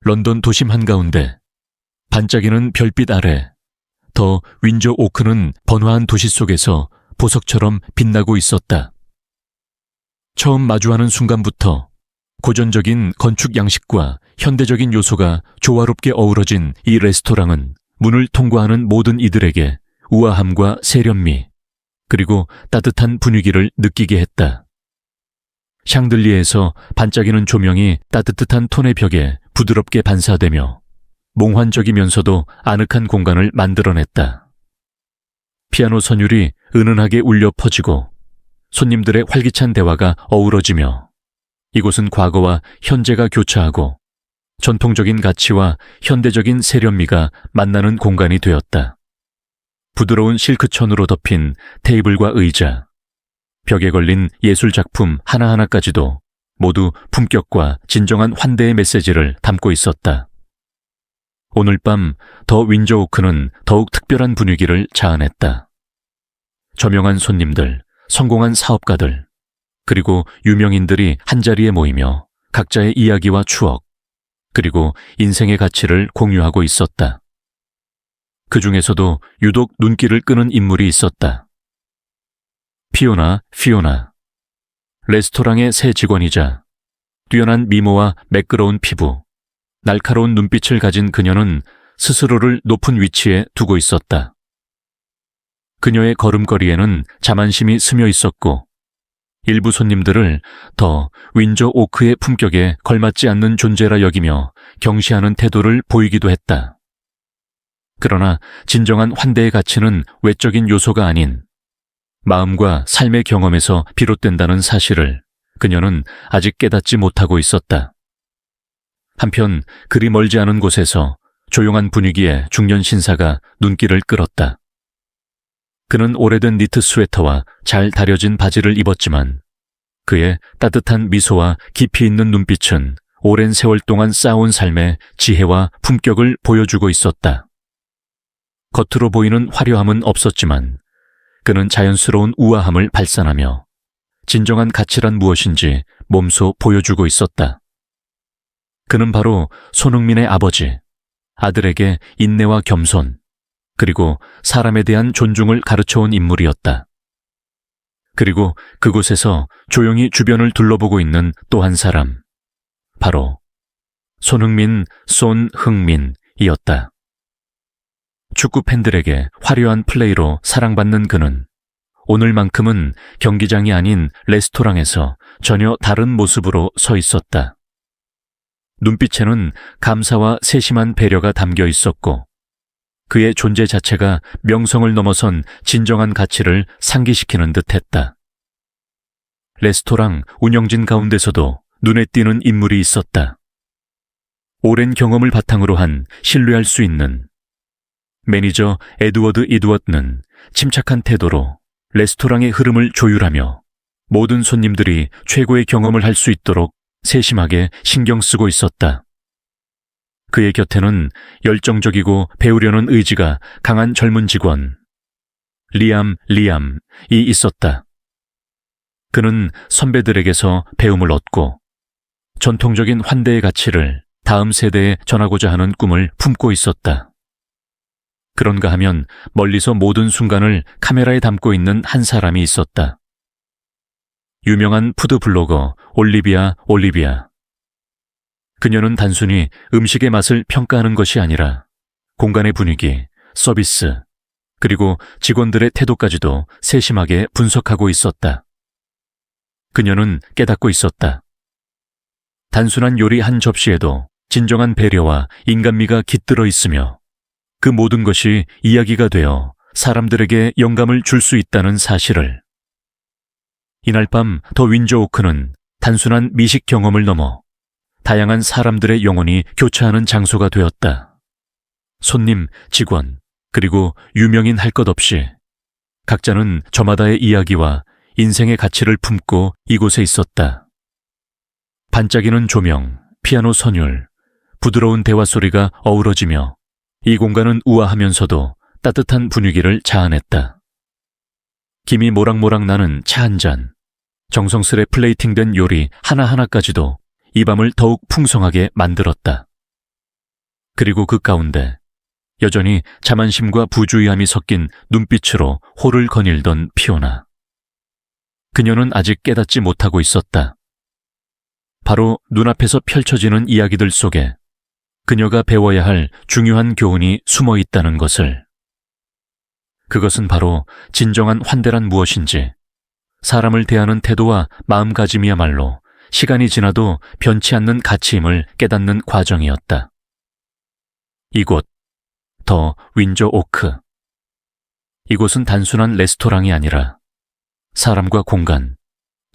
런던 도심 한가운데 반짝이는 별빛 아래 더 윈저 오크는 번화한 도시 속에서 보석처럼 빛나고 있었다. 처음 마주하는 순간부터 고전적인 건축 양식과 현대적인 요소가 조화롭게 어우러진 이 레스토랑은 문을 통과하는 모든 이들에게 우아함과 세련미, 그리고 따뜻한 분위기를 느끼게 했다. 샹들리에에서 반짝이는 조명이 따뜻한 톤의 벽에 부드럽게 반사되며 몽환적이면서도 아늑한 공간을 만들어냈다. 피아노 선율이 은은하게 울려 퍼지고 손님들의 활기찬 대화가 어우러지며 이곳은 과거와 현재가 교차하고 전통적인 가치와 현대적인 세련미가 만나는 공간이 되었다. 부드러운 실크천으로 덮인 테이블과 의자, 벽에 걸린 예술작품 하나하나까지도 모두 품격과 진정한 환대의 메시지를 담고 있었다. 오늘 밤 더 윈저 오크는 더욱 특별한 분위기를 자아냈다. 저명한 손님들, 성공한 사업가들, 그리고 유명인들이 한자리에 모이며 각자의 이야기와 추억, 그리고 인생의 가치를 공유하고 있었다. 그 중에서도 유독 눈길을 끄는 인물이 있었다. 피오나. 레스토랑의 새 직원이자 뛰어난 미모와 매끄러운 피부, 날카로운 눈빛을 가진 그녀는 스스로를 높은 위치에 두고 있었다. 그녀의 걸음걸이에는 자만심이 스며 있었고 일부 손님들을 더 윈저 오크의 품격에 걸맞지 않는 존재라 여기며 경시하는 태도를 보이기도 했다. 그러나 진정한 환대의 가치는 외적인 요소가 아닌 마음과 삶의 경험에서 비롯된다는 사실을 그녀는 아직 깨닫지 못하고 있었다. 한편 그리 멀지 않은 곳에서 조용한 분위기의 중년 신사가 눈길을 끌었다. 그는 오래된 니트 스웨터와 잘 다려진 바지를 입었지만 그의 따뜻한 미소와 깊이 있는 눈빛은 오랜 세월 동안 쌓아온 삶의 지혜와 품격을 보여주고 있었다. 겉으로 보이는 화려함은 없었지만 그는 자연스러운 우아함을 발산하며 진정한 가치란 무엇인지 몸소 보여주고 있었다. 그는 바로 손흥민의 아버지, 아들에게 인내와 겸손, 그리고 사람에 대한 존중을 가르쳐온 인물이었다. 그리고 그곳에서 조용히 주변을 둘러보고 있는 또 한 사람, 바로 손흥민이었다. 축구 팬들에게 화려한 플레이로 사랑받는 그는 오늘만큼은 경기장이 아닌 레스토랑에서 전혀 다른 모습으로 서 있었다. 눈빛에는 감사와 세심한 배려가 담겨 있었고 그의 존재 자체가 명성을 넘어선 진정한 가치를 상기시키는 듯했다. 레스토랑 운영진 가운데서도 눈에 띄는 인물이 있었다. 오랜 경험을 바탕으로 한 신뢰할 수 있는 매니저 에드워드 이드워드는 침착한 태도로 레스토랑의 흐름을 조율하며 모든 손님들이 최고의 경험을 할 수 있도록 세심하게 신경 쓰고 있었다. 그의 곁에는 열정적이고 배우려는 의지가 강한 젊은 직원 리암이 있었다. 그는 선배들에게서 배움을 얻고 전통적인 환대의 가치를 다음 세대에 전하고자 하는 꿈을 품고 있었다. 그런가 하면 멀리서 모든 순간을 카메라에 담고 있는 한 사람이 있었다. 유명한 푸드 블로거 올리비아. 그녀는 단순히 음식의 맛을 평가하는 것이 아니라 공간의 분위기, 서비스, 그리고 직원들의 태도까지도 세심하게 분석하고 있었다. 그녀는 깨닫고 있었다. 단순한 요리 한 접시에도 진정한 배려와 인간미가 깃들어 있으며 그 모든 것이 이야기가 되어 사람들에게 영감을 줄 수 있다는 사실을. 이날 밤 더 윈저 오크는 단순한 미식 경험을 넘어 다양한 사람들의 영혼이 교차하는 장소가 되었다. 손님, 직원, 그리고 유명인 할 것 없이 각자는 저마다의 이야기와 인생의 가치를 품고 이곳에 있었다. 반짝이는 조명, 피아노 선율, 부드러운 대화 소리가 어우러지며 이 공간은 우아하면서도 따뜻한 분위기를 자아냈다. 김이 모락모락 나는 차 한 잔, 정성스레 플레이팅된 요리 하나하나까지도 이 밤을 더욱 풍성하게 만들었다. 그리고 그 가운데 여전히 자만심과 부주의함이 섞인 눈빛으로 호를 거닐던 피오나. 그녀는 아직 깨닫지 못하고 있었다. 바로 눈앞에서 펼쳐지는 이야기들 속에 그녀가 배워야 할 중요한 교훈이 숨어 있다는 것을. 그것은 바로 진정한 환대란 무엇인지, 사람을 대하는 태도와 마음가짐이야말로 시간이 지나도 변치 않는 가치임을 깨닫는 과정이었다. 이곳, 더 윈저 오크. 이곳은 단순한 레스토랑이 아니라 사람과 공간,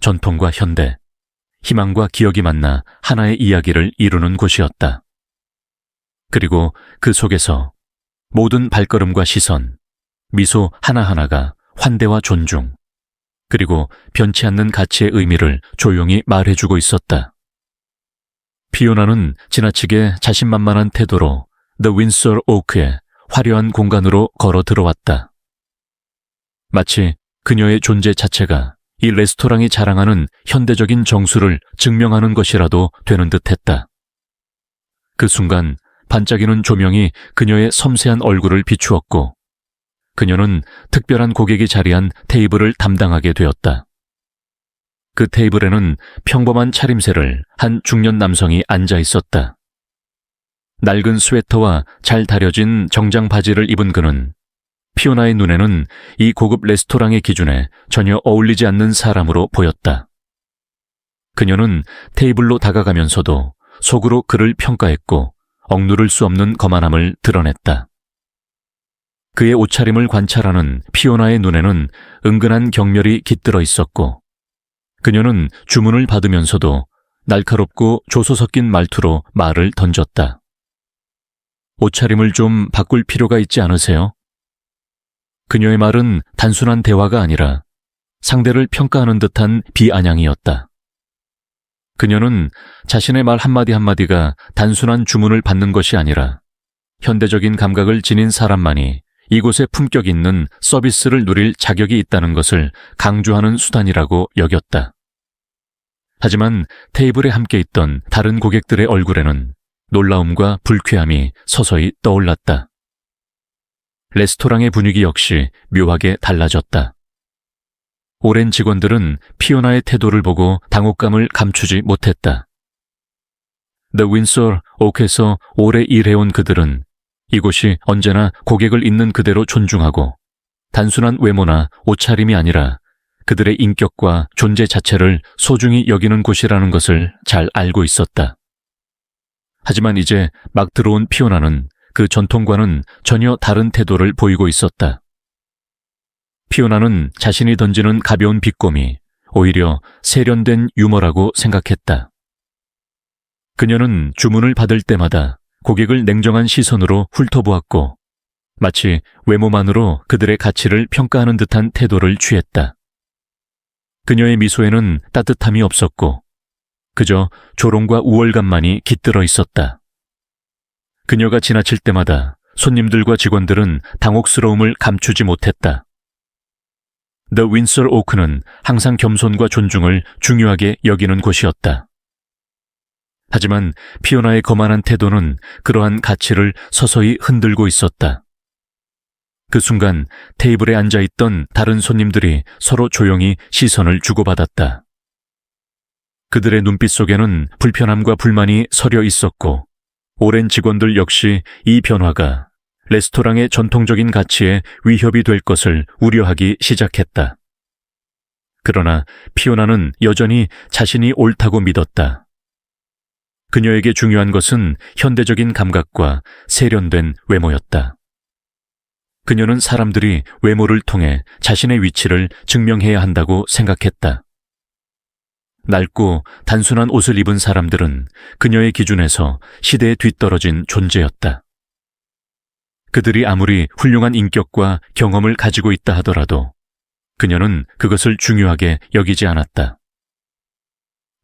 전통과 현대, 희망과 기억이 만나 하나의 이야기를 이루는 곳이었다. 그리고 그 속에서 모든 발걸음과 시선, 미소 하나하나가 환대와 존중, 그리고 변치 않는 가치의 의미를 조용히 말해주고 있었다. 피오나는 지나치게 자신만만한 태도로 The Windsor Oak의 화려한 공간으로 걸어 들어왔다. 마치 그녀의 존재 자체가 이 레스토랑이 자랑하는 현대적인 정수를 증명하는 것이라도 되는 듯했다. 그 순간 반짝이는 조명이 그녀의 섬세한 얼굴을 비추었고 그녀는 특별한 고객이 자리한 테이블을 담당하게 되었다. 그 테이블에는 평범한 차림새를 한 중년 남성이 앉아 있었다. 낡은 스웨터와 잘 다려진 정장 바지를 입은 그는 피오나의 눈에는 이 고급 레스토랑의 기준에 전혀 어울리지 않는 사람으로 보였다. 그녀는 테이블로 다가가면서도 속으로 그를 평가했고 억누를 수 없는 거만함을 드러냈다. 그의 옷차림을 관찰하는 피오나의 눈에는 은근한 경멸이 깃들어 있었고 그녀는 주문을 받으면서도 날카롭고 조소 섞인 말투로 말을 던졌다. 옷차림을 좀 바꿀 필요가 있지 않으세요? 그녀의 말은 단순한 대화가 아니라 상대를 평가하는 듯한 비아냥이었다. 그녀는 자신의 말 한마디 한마디가 단순한 주문을 받는 것이 아니라 현대적인 감각을 지닌 사람만이 이곳에 품격 있는 서비스를 누릴 자격이 있다는 것을 강조하는 수단이라고 여겼다. 하지만 테이블에 함께 있던 다른 고객들의 얼굴에는 놀라움과 불쾌함이 서서히 떠올랐다. 레스토랑의 분위기 역시 묘하게 달라졌다. 오랜 직원들은 피오나의 태도를 보고 당혹감을 감추지 못했다. The Windsor Oak에서 오래 일해온 그들은 이곳이 언제나 고객을 있는 그대로 존중하고 단순한 외모나 옷차림이 아니라 그들의 인격과 존재 자체를 소중히 여기는 곳이라는 것을 잘 알고 있었다. 하지만 이제 막 들어온 피오나는 그 전통과는 전혀 다른 태도를 보이고 있었다. 피오나는 자신이 던지는 가벼운 비꼬미, 오히려 세련된 유머라고 생각했다. 그녀는 주문을 받을 때마다 고객을 냉정한 시선으로 훑어보았고 마치 외모만으로 그들의 가치를 평가하는 듯한 태도를 취했다. 그녀의 미소에는 따뜻함이 없었고 그저 조롱과 우월감만이 깃들어 있었다. 그녀가 지나칠 때마다 손님들과 직원들은 당혹스러움을 감추지 못했다. The Windsor Oak는 항상 겸손과 존중을 중요하게 여기는 곳이었다. 하지만 피오나의 거만한 태도는 그러한 가치를 서서히 흔들고 있었다. 그 순간 테이블에 앉아있던 다른 손님들이 서로 조용히 시선을 주고받았다. 그들의 눈빛 속에는 불편함과 불만이 서려 있었고 오랜 직원들 역시 이 변화가 레스토랑의 전통적인 가치에 위협이 될 것을 우려하기 시작했다. 그러나 피오나는 여전히 자신이 옳다고 믿었다. 그녀에게 중요한 것은 현대적인 감각과 세련된 외모였다. 그녀는 사람들이 외모를 통해 자신의 위치를 증명해야 한다고 생각했다. 낡고 단순한 옷을 입은 사람들은 그녀의 기준에서 시대에 뒤떨어진 존재였다. 그들이 아무리 훌륭한 인격과 경험을 가지고 있다 하더라도 그녀는 그것을 중요하게 여기지 않았다.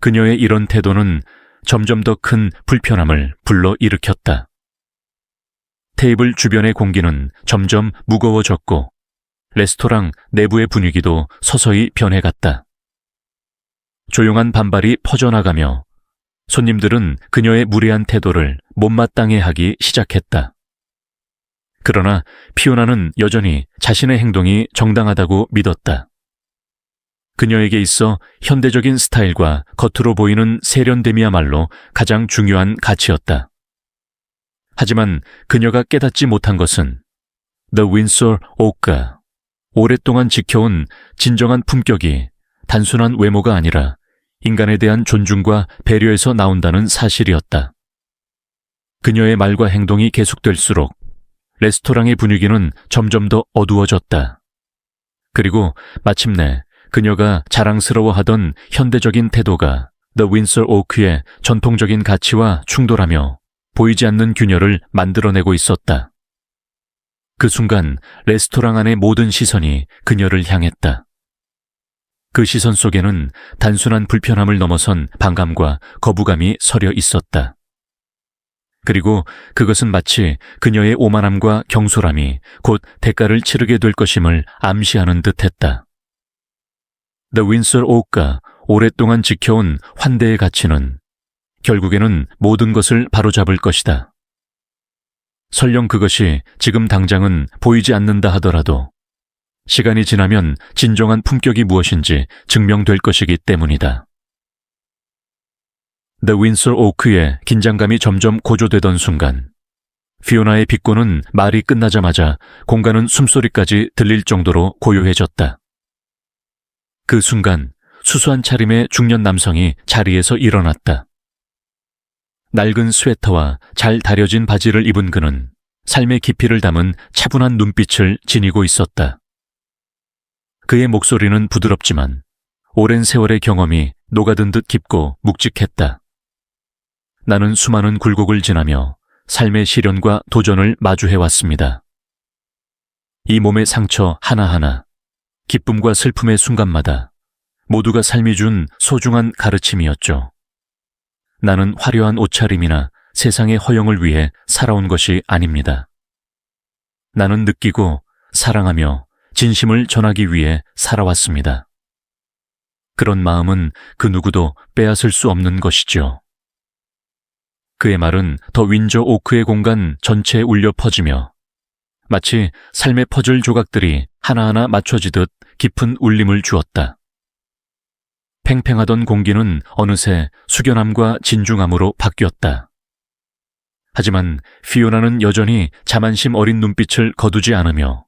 그녀의 이런 태도는 점점 더 큰 불편함을 불러일으켰다. 테이블 주변의 공기는 점점 무거워졌고 레스토랑 내부의 분위기도 서서히 변해갔다. 조용한 반발이 퍼져나가며 손님들은 그녀의 무례한 태도를 못마땅해 하기 시작했다. 그러나 피오나는 여전히 자신의 행동이 정당하다고 믿었다. 그녀에게 있어 현대적인 스타일과 겉으로 보이는 세련됨이야말로 가장 중요한 가치였다. 하지만 그녀가 깨닫지 못한 것은 The Windsor Oak가 오랫동안 지켜온 진정한 품격이 단순한 외모가 아니라 인간에 대한 존중과 배려에서 나온다는 사실이었다. 그녀의 말과 행동이 계속될수록 레스토랑의 분위기는 점점 더 어두워졌다. 그리고 마침내 그녀가 자랑스러워하던 현대적인 태도가 The Windsor Oak의 전통적인 가치와 충돌하며 보이지 않는 균열을 만들어내고 있었다. 그 순간 레스토랑 안의 모든 시선이 그녀를 향했다. 그 시선 속에는 단순한 불편함을 넘어선 반감과 거부감이 서려 있었다. 그리고 그것은 마치 그녀의 오만함과 경솔함이 곧 대가를 치르게 될 것임을 암시하는 듯했다. The Windsor Oak가 오랫동안 지켜온 환대의 가치는 결국에는 모든 것을 바로잡을 것이다. 설령 그것이 지금 당장은 보이지 않는다 하더라도 시간이 지나면 진정한 품격이 무엇인지 증명될 것이기 때문이다. The Windsor Oak의 긴장감이 점점 고조되던 순간 피오나의 비꼬는 말이 끝나자마자 공간은 숨소리까지 들릴 정도로 고요해졌다. 그 순간 수수한 차림의 중년 남성이 자리에서 일어났다. 낡은 스웨터와 잘 다려진 바지를 입은 그는 삶의 깊이를 담은 차분한 눈빛을 지니고 있었다. 그의 목소리는 부드럽지만 오랜 세월의 경험이 녹아든 듯 깊고 묵직했다. 나는 수많은 굴곡을 지나며 삶의 시련과 도전을 마주해왔습니다. 이 몸의 상처 하나하나, 기쁨과 슬픔의 순간마다 모두가 삶이 준 소중한 가르침이었죠. 나는 화려한 옷차림이나 세상의 허영을 위해 살아온 것이 아닙니다. 나는 느끼고 사랑하며 진심을 전하기 위해 살아왔습니다. 그런 마음은 그 누구도 빼앗을 수 없는 것이죠. 그의 말은 더 윈저 오크의 공간 전체에 울려 퍼지며 마치 삶의 퍼즐 조각들이 하나하나 맞춰지듯 깊은 울림을 주었다. 팽팽하던 공기는 어느새 숙연함과 진중함으로 바뀌었다. 하지만 피오나는 여전히 자만심 어린 눈빛을 거두지 않으며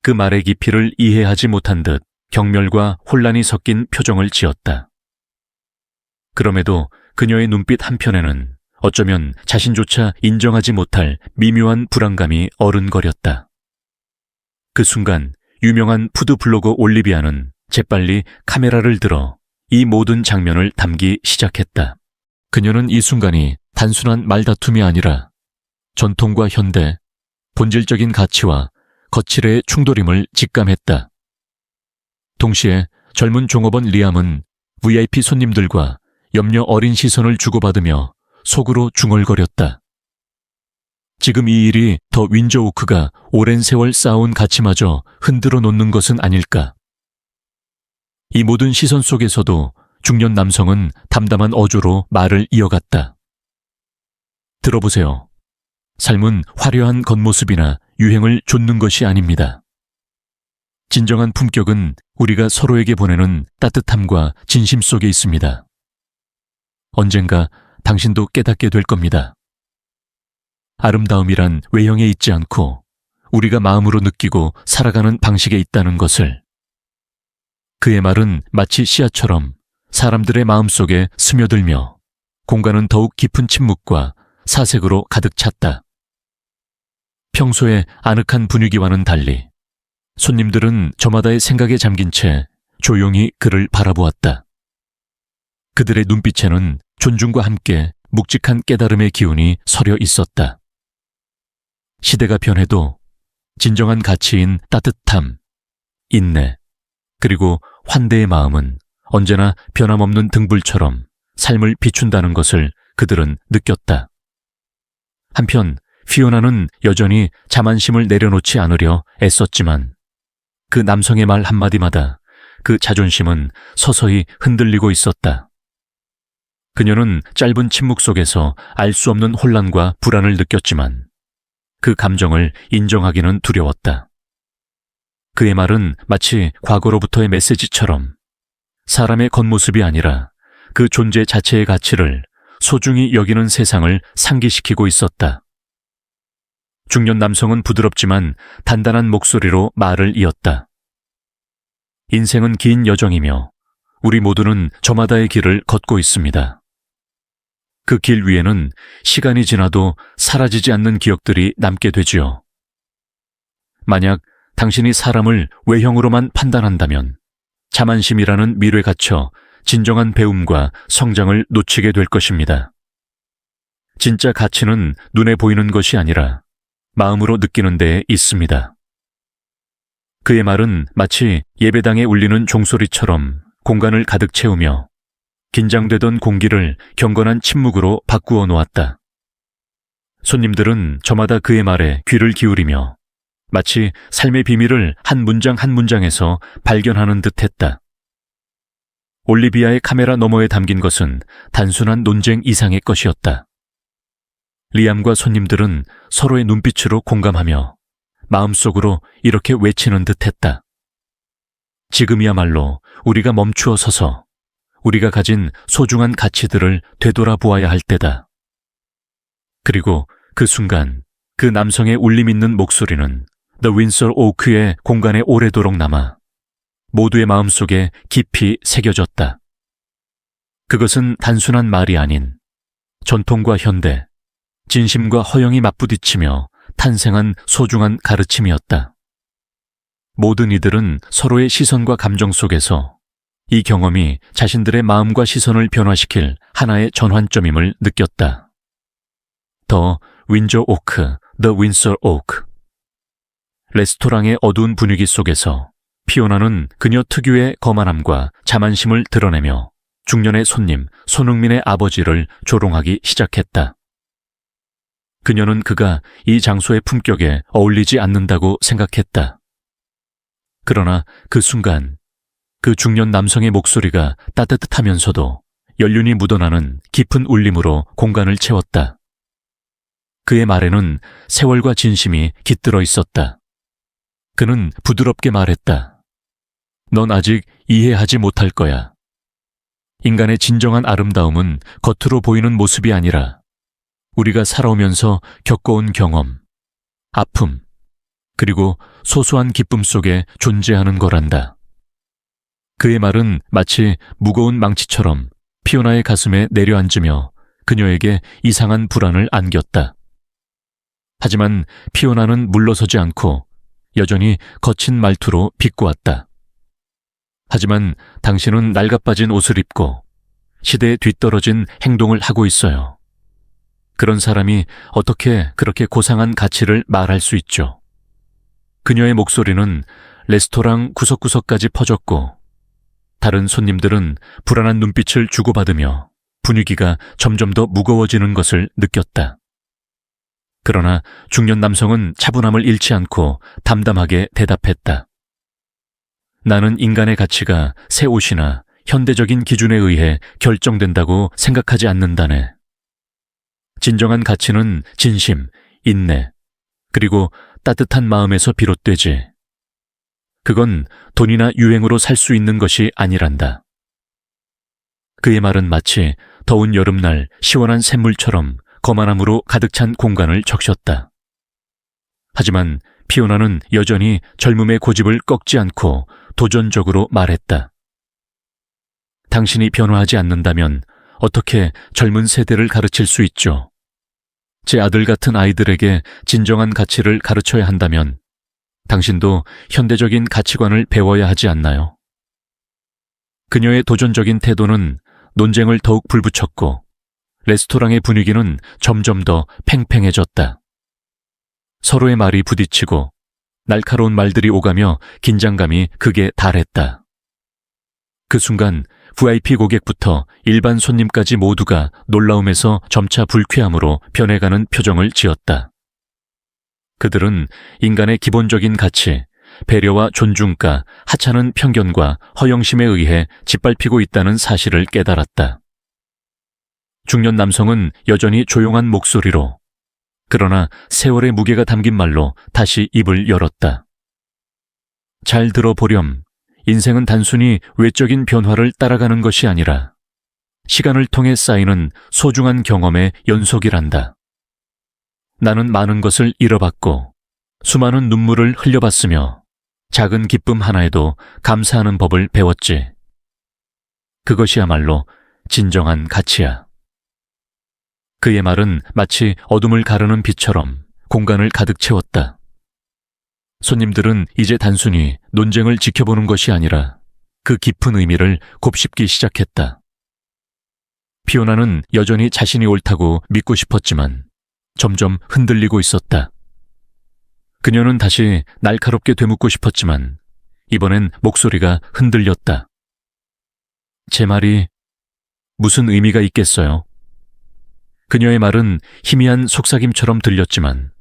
그 말의 깊이를 이해하지 못한 듯 경멸과 혼란이 섞인 표정을 지었다. 그럼에도 그녀의 눈빛 한편에는 어쩌면 자신조차 인정하지 못할 미묘한 불안감이 어른거렸다. 그 순간 유명한 푸드 블로거 올리비아는 재빨리 카메라를 들어 이 모든 장면을 담기 시작했다. 그녀는 이 순간이 단순한 말다툼이 아니라 전통과 현대, 본질적인 가치와 거칠의 충돌임을 직감했다. 동시에 젊은 종업원 리암은 VIP 손님들과 염려 어린 시선을 주고받으며 속으로 중얼거렸다. 지금 이 일이 더 윈저 오크가 오랜 세월 쌓아온 가치마저 흔들어 놓는 것은 아닐까. 이 모든 시선 속에서도 중년 남성은 담담한 어조로 말을 이어갔다. 들어보세요. 삶은 화려한 겉모습이나 유행을 좇는 것이 아닙니다. 진정한 품격은 우리가 서로에게 보내는 따뜻함과 진심 속에 있습니다. 언젠가 당신도 깨닫게 될 겁니다. 아름다움이란 외형에 있지 않고 우리가 마음으로 느끼고 살아가는 방식에 있다는 것을. 그의 말은 마치 씨앗처럼 사람들의 마음속에 스며들며 공간은 더욱 깊은 침묵과 사색으로 가득 찼다. 평소의 아늑한 분위기와는 달리 손님들은 저마다의 생각에 잠긴 채 조용히 그를 바라보았다. 그들의 눈빛에는 존중과 함께 묵직한 깨달음의 기운이 서려 있었다. 시대가 변해도 진정한 가치인 따뜻함, 인내, 그리고 환대의 마음은 언제나 변함없는 등불처럼 삶을 비춘다는 것을 그들은 느꼈다. 한편 피오나는 여전히 자만심을 내려놓지 않으려 애썼지만 그 남성의 말 한마디마다 그 자존심은 서서히 흔들리고 있었다. 그녀는 짧은 침묵 속에서 알 수 없는 혼란과 불안을 느꼈지만 그 감정을 인정하기는 두려웠다. 그의 말은 마치 과거로부터의 메시지처럼 사람의 겉모습이 아니라 그 존재 자체의 가치를 소중히 여기는 세상을 상기시키고 있었다. 중년 남성은 부드럽지만 단단한 목소리로 말을 이었다. 인생은 긴 여정이며 우리 모두는 저마다의 길을 걷고 있습니다. 그 길 위에는 시간이 지나도 사라지지 않는 기억들이 남게 되지요. 만약 당신이 사람을 외형으로만 판단한다면 자만심이라는 밀에 갇혀 진정한 배움과 성장을 놓치게 될 것입니다. 진짜 가치는 눈에 보이는 것이 아니라 마음으로 느끼는 데에 있습니다. 그의 말은 마치 예배당에 울리는 종소리처럼 공간을 가득 채우며 긴장되던 공기를 경건한 침묵으로 바꾸어 놓았다. 손님들은 저마다 그의 말에 귀를 기울이며 마치 삶의 비밀을 한 문장 한 문장에서 발견하는 듯했다. 올리비아의 카메라 너머에 담긴 것은 단순한 논쟁 이상의 것이었다. 리암과 손님들은 서로의 눈빛으로 공감하며 마음속으로 이렇게 외치는 듯했다. 지금이야말로 우리가 멈추어 서서 우리가 가진 소중한 가치들을 되돌아보아야 할 때다. 그리고 그 순간 그 남성의 울림 있는 목소리는 The Windsor Oak의 공간에 오래도록 남아 모두의 마음속에 깊이 새겨졌다. 그것은 단순한 말이 아닌 전통과 현대, 진심과 허영이 맞부딪히며 탄생한 소중한 가르침이었다. 모든 이들은 서로의 시선과 감정 속에서 이 경험이 자신들의 마음과 시선을 변화시킬 하나의 전환점임을 느꼈다. 더 윈저 오크, The Windsor Oak. 레스토랑의 어두운 분위기 속에서 피오나는 그녀 특유의 거만함과 자만심을 드러내며 중년의 손님 손흥민의 아버지를 조롱하기 시작했다. 그녀는 그가 이 장소의 품격에 어울리지 않는다고 생각했다. 그러나 그 순간 그 중년 남성의 목소리가 따뜻하면서도 연륜이 묻어나는 깊은 울림으로 공간을 채웠다. 그의 말에는 세월과 진심이 깃들어 있었다. 그는 부드럽게 말했다. 넌 아직 이해하지 못할 거야. 인간의 진정한 아름다움은 겉으로 보이는 모습이 아니라 우리가 살아오면서 겪어온 경험, 아픔, 그리고 소소한 기쁨 속에 존재하는 거란다. 그의 말은 마치 무거운 망치처럼 피오나의 가슴에 내려앉으며 그녀에게 이상한 불안을 안겼다. 하지만 피오나는 물러서지 않고 여전히 거친 말투로 비꼬았다. 하지만 당신은 낡아빠진 옷을 입고 시대에 뒤떨어진 행동을 하고 있어요. 그런 사람이 어떻게 그렇게 고상한 가치를 말할 수 있죠? 그녀의 목소리는 레스토랑 구석구석까지 퍼졌고 다른 손님들은 불안한 눈빛을 주고받으며 분위기가 점점 더 무거워지는 것을 느꼈다. 그러나 중년 남성은 차분함을 잃지 않고 담담하게 대답했다. 나는 인간의 가치가 새 옷이나 현대적인 기준에 의해 결정된다고 생각하지 않는다네. 진정한 가치는 진심, 인내, 그리고 따뜻한 마음에서 비롯되지. 그건 돈이나 유행으로 살 수 있는 것이 아니란다. 그의 말은 마치 더운 여름날 시원한 샘물처럼 거만함으로 가득 찬 공간을 적셨다. 하지만 피오나는 여전히 젊음의 고집을 꺾지 않고 도전적으로 말했다. 당신이 변화하지 않는다면 어떻게 젊은 세대를 가르칠 수 있죠? 제 아들 같은 아이들에게 진정한 가치를 가르쳐야 한다면 당신도 현대적인 가치관을 배워야 하지 않나요? 그녀의 도전적인 태도는 논쟁을 더욱 불붙였고 레스토랑의 분위기는 점점 더 팽팽해졌다. 서로의 말이 부딪히고 날카로운 말들이 오가며 긴장감이 극에 달했다. 그 순간 VIP 고객부터 일반 손님까지 모두가 놀라움에서 점차 불쾌함으로 변해가는 표정을 지었다. 그들은 인간의 기본적인 가치, 배려와 존중과 하찮은 편견과 허영심에 의해 짓밟히고 있다는 사실을 깨달았다. 중년 남성은 여전히 조용한 목소리로, 그러나 세월의 무게가 담긴 말로 다시 입을 열었다. 잘 들어보렴. 인생은 단순히 외적인 변화를 따라가는 것이 아니라 시간을 통해 쌓이는 소중한 경험의 연속이란다. 나는 많은 것을 잃어봤고 수많은 눈물을 흘려봤으며 작은 기쁨 하나에도 감사하는 법을 배웠지. 그것이야말로 진정한 가치야. 그의 말은 마치 어둠을 가르는 빛처럼 공간을 가득 채웠다. 손님들은 이제 단순히 논쟁을 지켜보는 것이 아니라 그 깊은 의미를 곱씹기 시작했다. 피오나는 여전히 자신이 옳다고 믿고 싶었지만 점점 흔들리고 있었다. 그녀는 다시 날카롭게 되묻고 싶었지만 이번엔 목소리가 흔들렸다. 제 말이 무슨 의미가 있겠어요? 그녀의 말은 희미한 속삭임처럼 들렸지만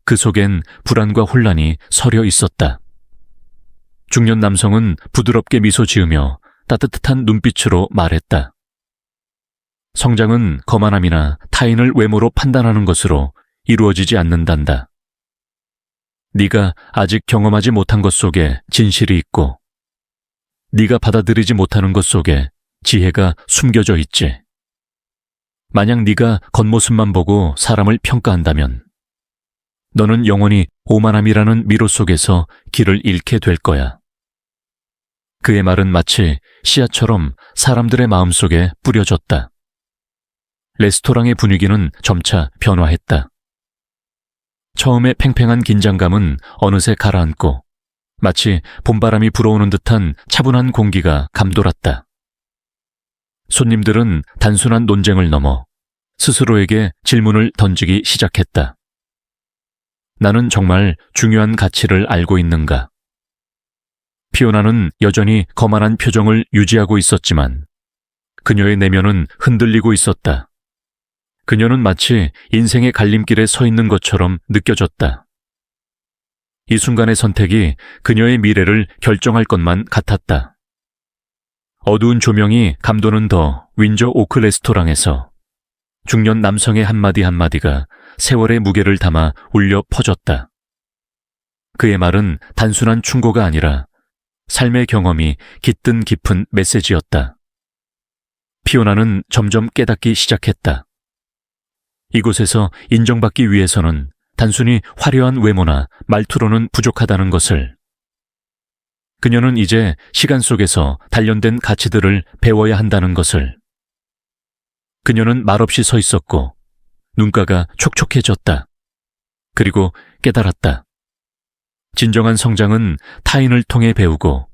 그 속엔 불안과 혼란이 서려 있었다. 중년 남성은 부드럽게 미소 지으며 따뜻한 눈빛으로 말했다. 성장은 거만함이나 타인을 외모로 판단하는 것으로 이루어지지 않는단다. 네가 아직 경험하지 못한 것 속에 진실이 있고 네가 받아들이지 못하는 것 속에 지혜가 숨겨져 있지. 만약 네가 겉모습만 보고 사람을 평가한다면 너는 영원히 오만함이라는 미로 속에서 길을 잃게 될 거야. 그의 말은 마치 씨앗처럼 사람들의 마음속에 뿌려졌다. 레스토랑의 분위기는 점차 변화했다. 처음에 팽팽한 긴장감은 어느새 가라앉고 마치 봄바람이 불어오는 듯한 차분한 공기가 감돌았다. 손님들은 단순한 논쟁을 넘어 스스로에게 질문을 던지기 시작했다. 나는 정말 중요한 가치를 알고 있는가? 피오나는 여전히 거만한 표정을 유지하고 있었지만 그녀의 내면은 흔들리고 있었다. 그녀는 마치 인생의 갈림길에 서 있는 것처럼 느껴졌다. 이 순간의 선택이 그녀의 미래를 결정할 것만 같았다. 어두운 조명이 감도는 더 윈저 오크 레스토랑에서 중년 남성의 한마디 한마디가 세월의 무게를 담아 울려 퍼졌다. 그의 말은 단순한 충고가 아니라 삶의 경험이 깃든 깊은 메시지였다. 피오나는 점점 깨닫기 시작했다. 이곳에서 인정받기 위해서는 단순히 화려한 외모나 말투로는 부족하다는 것을. 그녀는 이제 시간 속에서 단련된 가치들을 배워야 한다는 것을. 그녀는 말없이 서 있었고 눈가가 촉촉해졌다. 그리고 깨달았다. 진정한 성장은 타인을 통해 배우고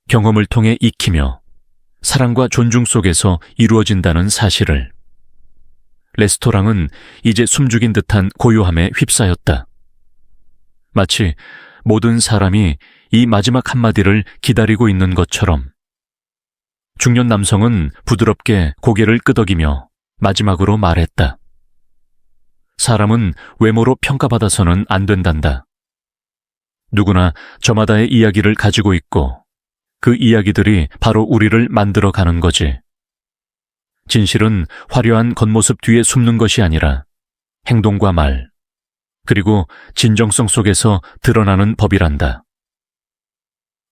경험을 통해 익히며 사랑과 존중 속에서 이루어진다는 사실을. 레스토랑은 이제 숨죽인 듯한 고요함에 휩싸였다. 마치 모든 사람이 이 마지막 한마디를 기다리고 있는 것처럼. 중년 남성은 부드럽게 고개를 끄덕이며 마지막으로 말했다. 사람은 외모로 평가받아서는 안 된단다. 누구나 저마다의 이야기를 가지고 있고 그 이야기들이 바로 우리를 만들어가는 거지. 진실은 화려한 겉모습 뒤에 숨는 것이 아니라 행동과 말, 그리고 진정성 속에서 드러나는 법이란다.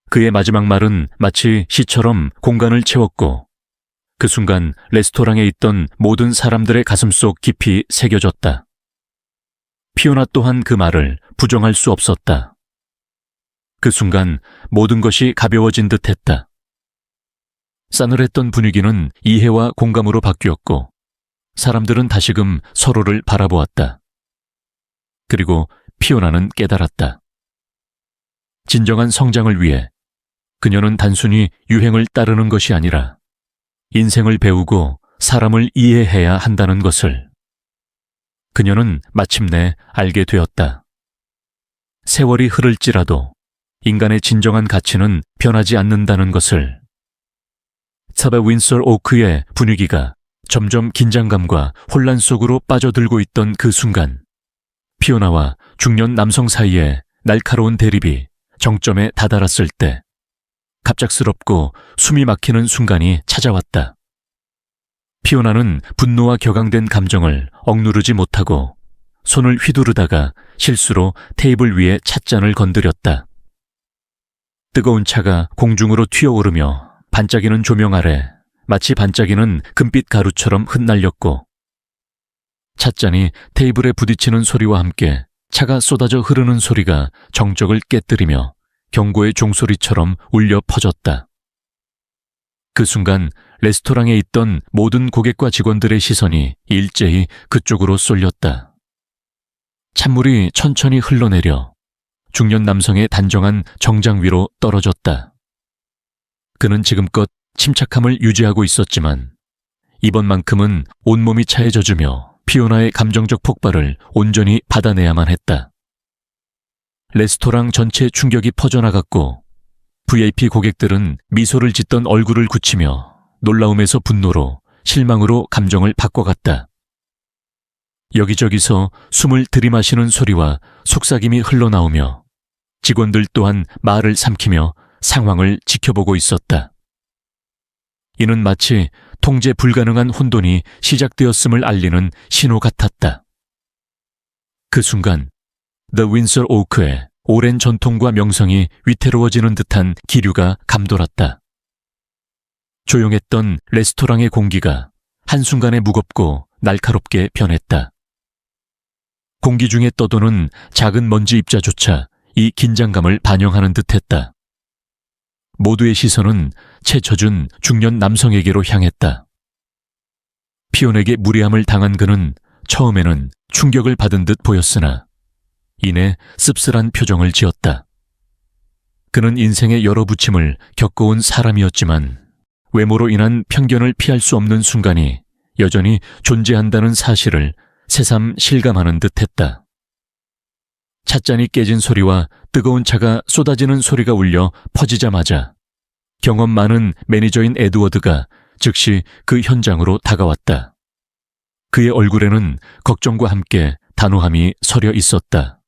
그의 마지막 말은 마치 시처럼 공간을 채웠고 그 순간 레스토랑에 있던 모든 사람들의 가슴속 깊이 새겨졌다. 피오나 또한 그 말을 부정할 수 없었다. 그 순간 모든 것이 가벼워진 듯했다. 싸늘했던 분위기는 이해와 공감으로 바뀌었고 사람들은 다시금 서로를 바라보았다. 그리고 피오나는 깨달았다. 진정한 성장을 위해 그녀는 단순히 유행을 따르는 것이 아니라 인생을 배우고 사람을 이해해야 한다는 것을. 그녀는 마침내 알게 되었다. 세월이 흐를지라도 인간의 진정한 가치는 변하지 않는다는 것을. 사베 윈서 오크의 분위기가 점점 긴장감과 혼란 속으로 빠져들고 있던 그 순간 피오나와 중년 남성 사이의 날카로운 대립이 정점에 다다랐을 때 갑작스럽고 숨이 막히는 순간이 찾아왔다. 피오나는 분노와 격앙된 감정을 억누르지 못하고 손을 휘두르다가 실수로 테이블 위에 찻잔을 건드렸다. 뜨거운 차가 공중으로 튀어오르며 반짝이는 조명 아래 마치 반짝이는 금빛 가루처럼 흩날렸고, 찻잔이 테이블에 부딪히는 소리와 함께 차가 쏟아져 흐르는 소리가 정적을 깨뜨리며 경고의 종소리처럼 울려 퍼졌다. 그 순간 레스토랑에 있던 모든 고객과 직원들의 시선이 일제히 그쪽으로 쏠렸다. 찬물이 천천히 흘러내려 중년 남성의 단정한 정장 위로 떨어졌다. 그는 지금껏 침착함을 유지하고 있었지만 이번만큼은 온몸이 차에 젖으며 피오나의 감정적 폭발을 온전히 받아내야만 했다. 레스토랑 전체에 충격이 퍼져나갔고 VIP 고객들은 미소를 짓던 얼굴을 굳히며 놀라움에서 분노로 실망으로 감정을 바꿔갔다. 여기저기서 숨을 들이마시는 소리와 속삭임이 흘러나오며 직원들 또한 말을 삼키며 상황을 지켜보고 있었다. 이는 마치 통제 불가능한 혼돈이 시작되었음을 알리는 신호 같았다. 그 순간 The Windsor Oak의 오랜 전통과 명성이 위태로워지는 듯한 기류가 감돌았다. 조용했던 레스토랑의 공기가 한순간에 무겁고 날카롭게 변했다. 공기 중에 떠도는 작은 먼지 입자조차 이 긴장감을 반영하는 듯했다. 모두의 시선은 채 젖은 중년 남성에게로 향했다. 피온에게 무례함을 당한 그는 처음에는 충격을 받은 듯 보였으나 이내 씁쓸한 표정을 지었다. 그는 인생의 여러 부침을 겪어온 사람이었지만 외모로 인한 편견을 피할 수 없는 순간이 여전히 존재한다는 사실을 새삼 실감하는 듯했다. 찻잔이 깨진 소리와 뜨거운 차가 쏟아지는 소리가 울려 퍼지자마자 경험 많은 매니저인 에드워드가 즉시 그 현장으로 다가왔다. 그의 얼굴에는 걱정과 함께 단호함이 서려 있었다.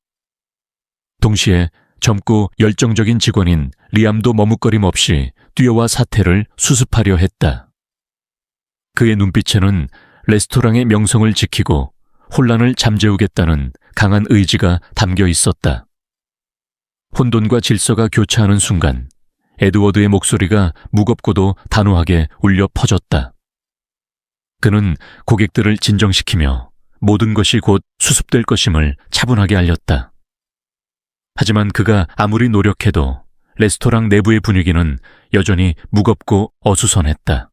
동시에 젊고 열정적인 직원인 리암도 머뭇거림 없이 뛰어와 사태를 수습하려 했다. 그의 눈빛에는 레스토랑의 명성을 지키고 혼란을 잠재우겠다는 강한 의지가 담겨 있었다. 혼돈과 질서가 교차하는 순간 에드워드의 목소리가 무겁고도 단호하게 울려 퍼졌다. 그는 고객들을 진정시키며 모든 것이 곧 수습될 것임을 차분하게 알렸다. 하지만 그가 아무리 노력해도 레스토랑 내부의 분위기는 여전히 무겁고 어수선했다.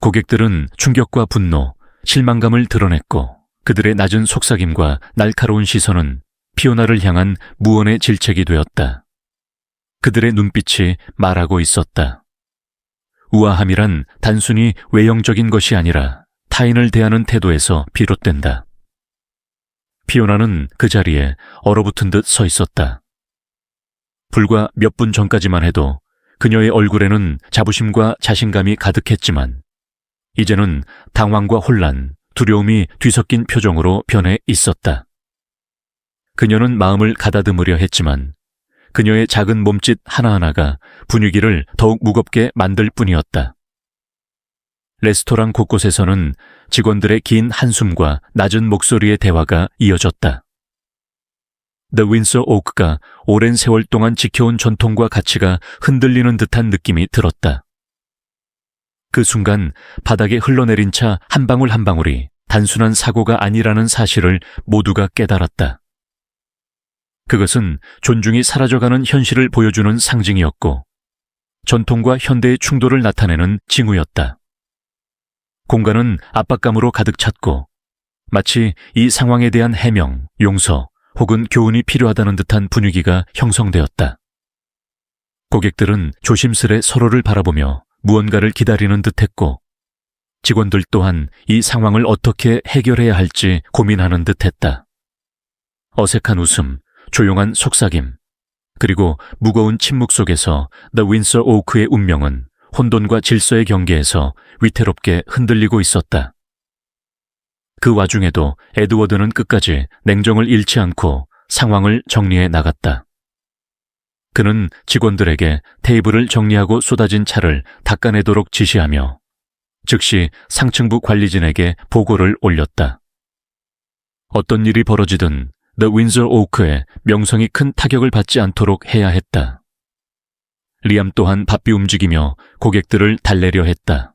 고객들은 충격과 분노, 실망감을 드러냈고 그들의 낮은 속삭임과 날카로운 시선은 피오나를 향한 무언의 질책이 되었다. 그들의 눈빛이 말하고 있었다. 우아함이란 단순히 외형적인 것이 아니라 타인을 대하는 태도에서 비롯된다. 피오나는 그 자리에 얼어붙은 듯 서 있었다. 불과 몇 분 전까지만 해도 그녀의 얼굴에는 자부심과 자신감이 가득했지만 이제는 당황과 혼란, 두려움이 뒤섞인 표정으로 변해 있었다. 그녀는 마음을 가다듬으려 했지만 그녀의 작은 몸짓 하나하나가 분위기를 더욱 무겁게 만들 뿐이었다. 레스토랑 곳곳에서는 직원들의 긴 한숨과 낮은 목소리의 대화가 이어졌다. The Windsor Oak가 오랜 세월 동안 지켜온 전통과 가치가 흔들리는 듯한 느낌이 들었다. 그 순간 바닥에 흘러내린 차 한 방울 한 방울이 단순한 사고가 아니라는 사실을 모두가 깨달았다. 그것은 존중이 사라져가는 현실을 보여주는 상징이었고 전통과 현대의 충돌을 나타내는 징후였다. 공간은 압박감으로 가득 찼고 마치 이 상황에 대한 해명, 용서 혹은 교훈이 필요하다는 듯한 분위기가 형성되었다. 고객들은 조심스레 서로를 바라보며 무언가를 기다리는 듯했고 직원들 또한 이 상황을 어떻게 해결해야 할지 고민하는 듯했다. 어색한 웃음, 조용한 속삭임, 그리고 무거운 침묵 속에서 The Windsor Oak의 운명은 혼돈과 질서의 경계에서 위태롭게 흔들리고 있었다. 그 와중에도 에드워드는 끝까지 냉정을 잃지 않고 상황을 정리해 나갔다. 그는 직원들에게 테이블을 정리하고 쏟아진 차를 닦아내도록 지시하며 즉시 상층부 관리진에게 보고를 올렸다. 어떤 일이 벌어지든 The Windsor Oak의 명성이 큰 타격을 받지 않도록 해야 했다. 리암 또한 바삐 움직이며 고객들을 달래려 했다.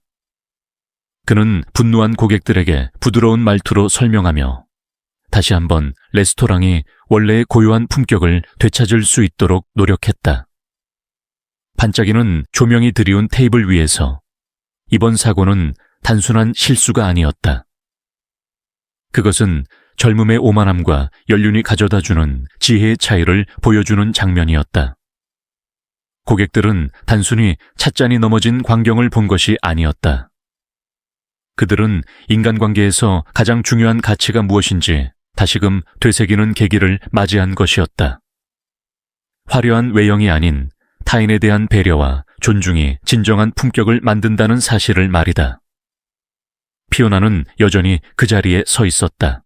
그는 분노한 고객들에게 부드러운 말투로 설명하며 다시 한번 레스토랑이 원래의 고요한 품격을 되찾을 수 있도록 노력했다. 반짝이는 조명이 드리운 테이블 위에서 이번 사고는 단순한 실수가 아니었다. 그것은 젊음의 오만함과 연륜이 가져다주는 지혜의 차이를 보여주는 장면이었다. 고객들은 단순히 찻잔이 넘어진 광경을 본 것이 아니었다. 그들은 인간관계에서 가장 중요한 가치가 무엇인지 다시금 되새기는 계기를 맞이한 것이었다. 화려한 외형이 아닌 타인에 대한 배려와 존중이 진정한 품격을 만든다는 사실을 말이다. 피오나는 여전히 그 자리에 서 있었다.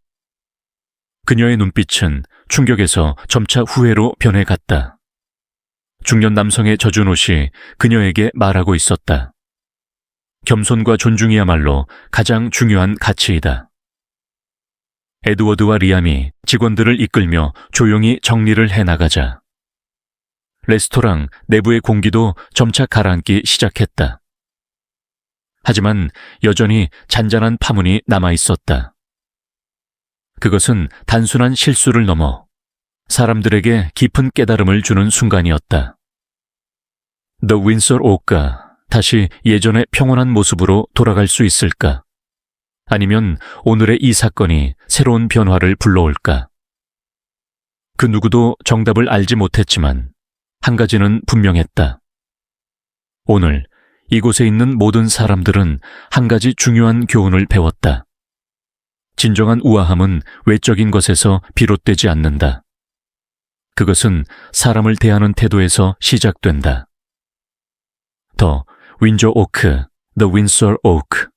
그녀의 눈빛은 충격에서 점차 후회로 변해갔다. 중년 남성의 젖은 옷이 그녀에게 말하고 있었다. 겸손과 존중이야말로 가장 중요한 가치이다. 에드워드와 리암이 직원들을 이끌며 조용히 정리를 해나가자 레스토랑 내부의 공기도 점차 가라앉기 시작했다. 하지만 여전히 잔잔한 파문이 남아있었다. 그것은 단순한 실수를 넘어 사람들에게 깊은 깨달음을 주는 순간이었다. The Windsor Oak가 다시 예전의 평온한 모습으로 돌아갈 수 있을까? 아니면 오늘의 이 사건이 새로운 변화를 불러올까? 그 누구도 정답을 알지 못했지만 한 가지는 분명했다. 오늘 이곳에 있는 모든 사람들은 한 가지 중요한 교훈을 배웠다. 진정한 우아함은 외적인 것에서 비롯되지 않는다. 그것은 사람을 대하는 태도에서 시작된다. 더 윈저 오크, The Windsor Oak.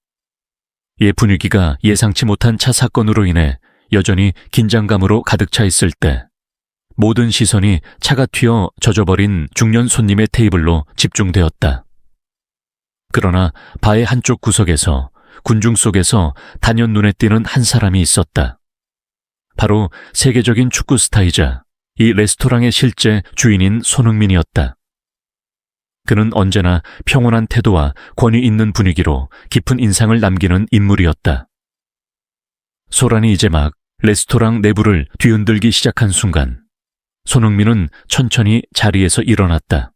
의 분위기가 예상치 못한 차 사건으로 인해 여전히 긴장감으로 가득 차 있을 때 모든 시선이 차가 튀어 젖어버린 중년 손님의 테이블로 집중되었다. 그러나 바의 한쪽 구석에서 군중 속에서 단연 눈에 띄는 한 사람이 있었다. 바로 세계적인 축구 스타이자 이 레스토랑의 실제 주인인 손흥민이었다. 그는 언제나 평온한 태도와 권위 있는 분위기로 깊은 인상을 남기는 인물이었다. 소란이 이제 막 레스토랑 내부를 뒤흔들기 시작한 순간 손흥민은 천천히 자리에서 일어났다.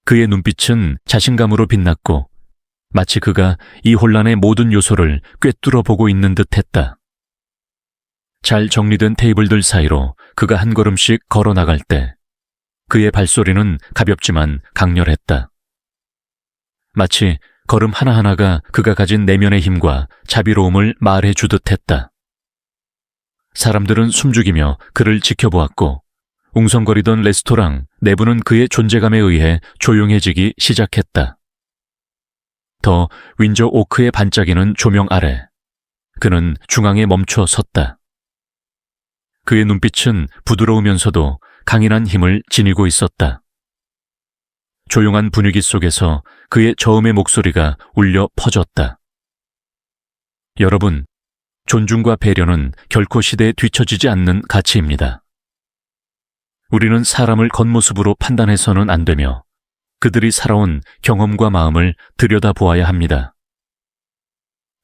그의 눈빛은 자신감으로 빛났고 마치 그가 이 혼란의 모든 요소를 꿰뚫어 보고 있는 듯했다. 잘 정리된 테이블들 사이로 그가 한 걸음씩 걸어 나갈 때 그의 발소리는 가볍지만 강렬했다. 마치 걸음 하나하나가 그가 가진 내면의 힘과 자비로움을 말해 주듯 했다. 사람들은 숨죽이며 그를 지켜보았고 웅성거리던 레스토랑 내부는 그의 존재감에 의해 조용해지기 시작했다. 더 윈저 오크의 반짝이는 조명 아래 그는 중앙에 멈춰 섰다. 그의 눈빛은 부드러우면서도 강인한 힘을 지니고 있었다. 조용한 분위기 속에서 그의 저음의 목소리가 울려 퍼졌다. 여러분, 존중과 배려는 결코 시대에 뒤처지지 않는 가치입니다. 우리는 사람을 겉모습으로 판단해서는 안 되며 그들이 살아온 경험과 마음을 들여다보아야 합니다.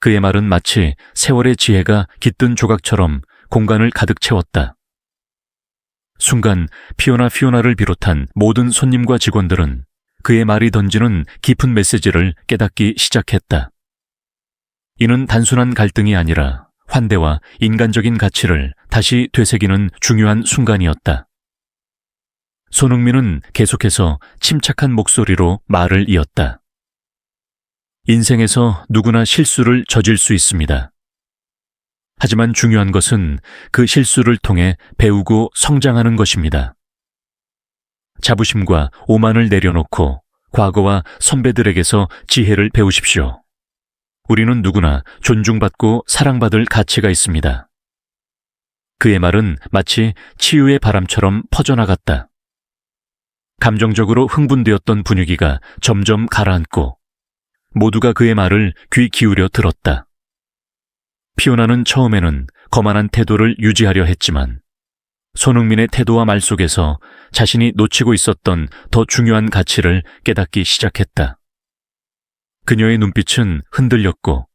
그의 말은 마치 세월의 지혜가 깃든 조각처럼 공간을 가득 채웠다. 순간 피오나를 비롯한 모든 손님과 직원들은 그의 말이 던지는 깊은 메시지를 깨닫기 시작했다. 이는 단순한 갈등이 아니라 환대와 인간적인 가치를 다시 되새기는 중요한 순간이었다. 손흥민은 계속해서 침착한 목소리로 말을 이었다. 인생에서 누구나 실수를 저질 수 있습니다. 하지만 중요한 것은 그 실수를 통해 배우고 성장하는 것입니다. 자부심과 오만을 내려놓고 과거와 선배들에게서 지혜를 배우십시오. 우리는 누구나 존중받고 사랑받을 가치가 있습니다. 그의 말은 마치 치유의 바람처럼 퍼져나갔다. 감정적으로 흥분되었던 분위기가 점점 가라앉고 모두가 그의 말을 귀 기울여 들었다. 피오나는 처음에는 거만한 태도를 유지하려 했지만 손흥민의 태도와 말 속에서 자신이 놓치고 있었던 더 중요한 가치를 깨닫기 시작했다. 그녀의 눈빛은 흔들렸고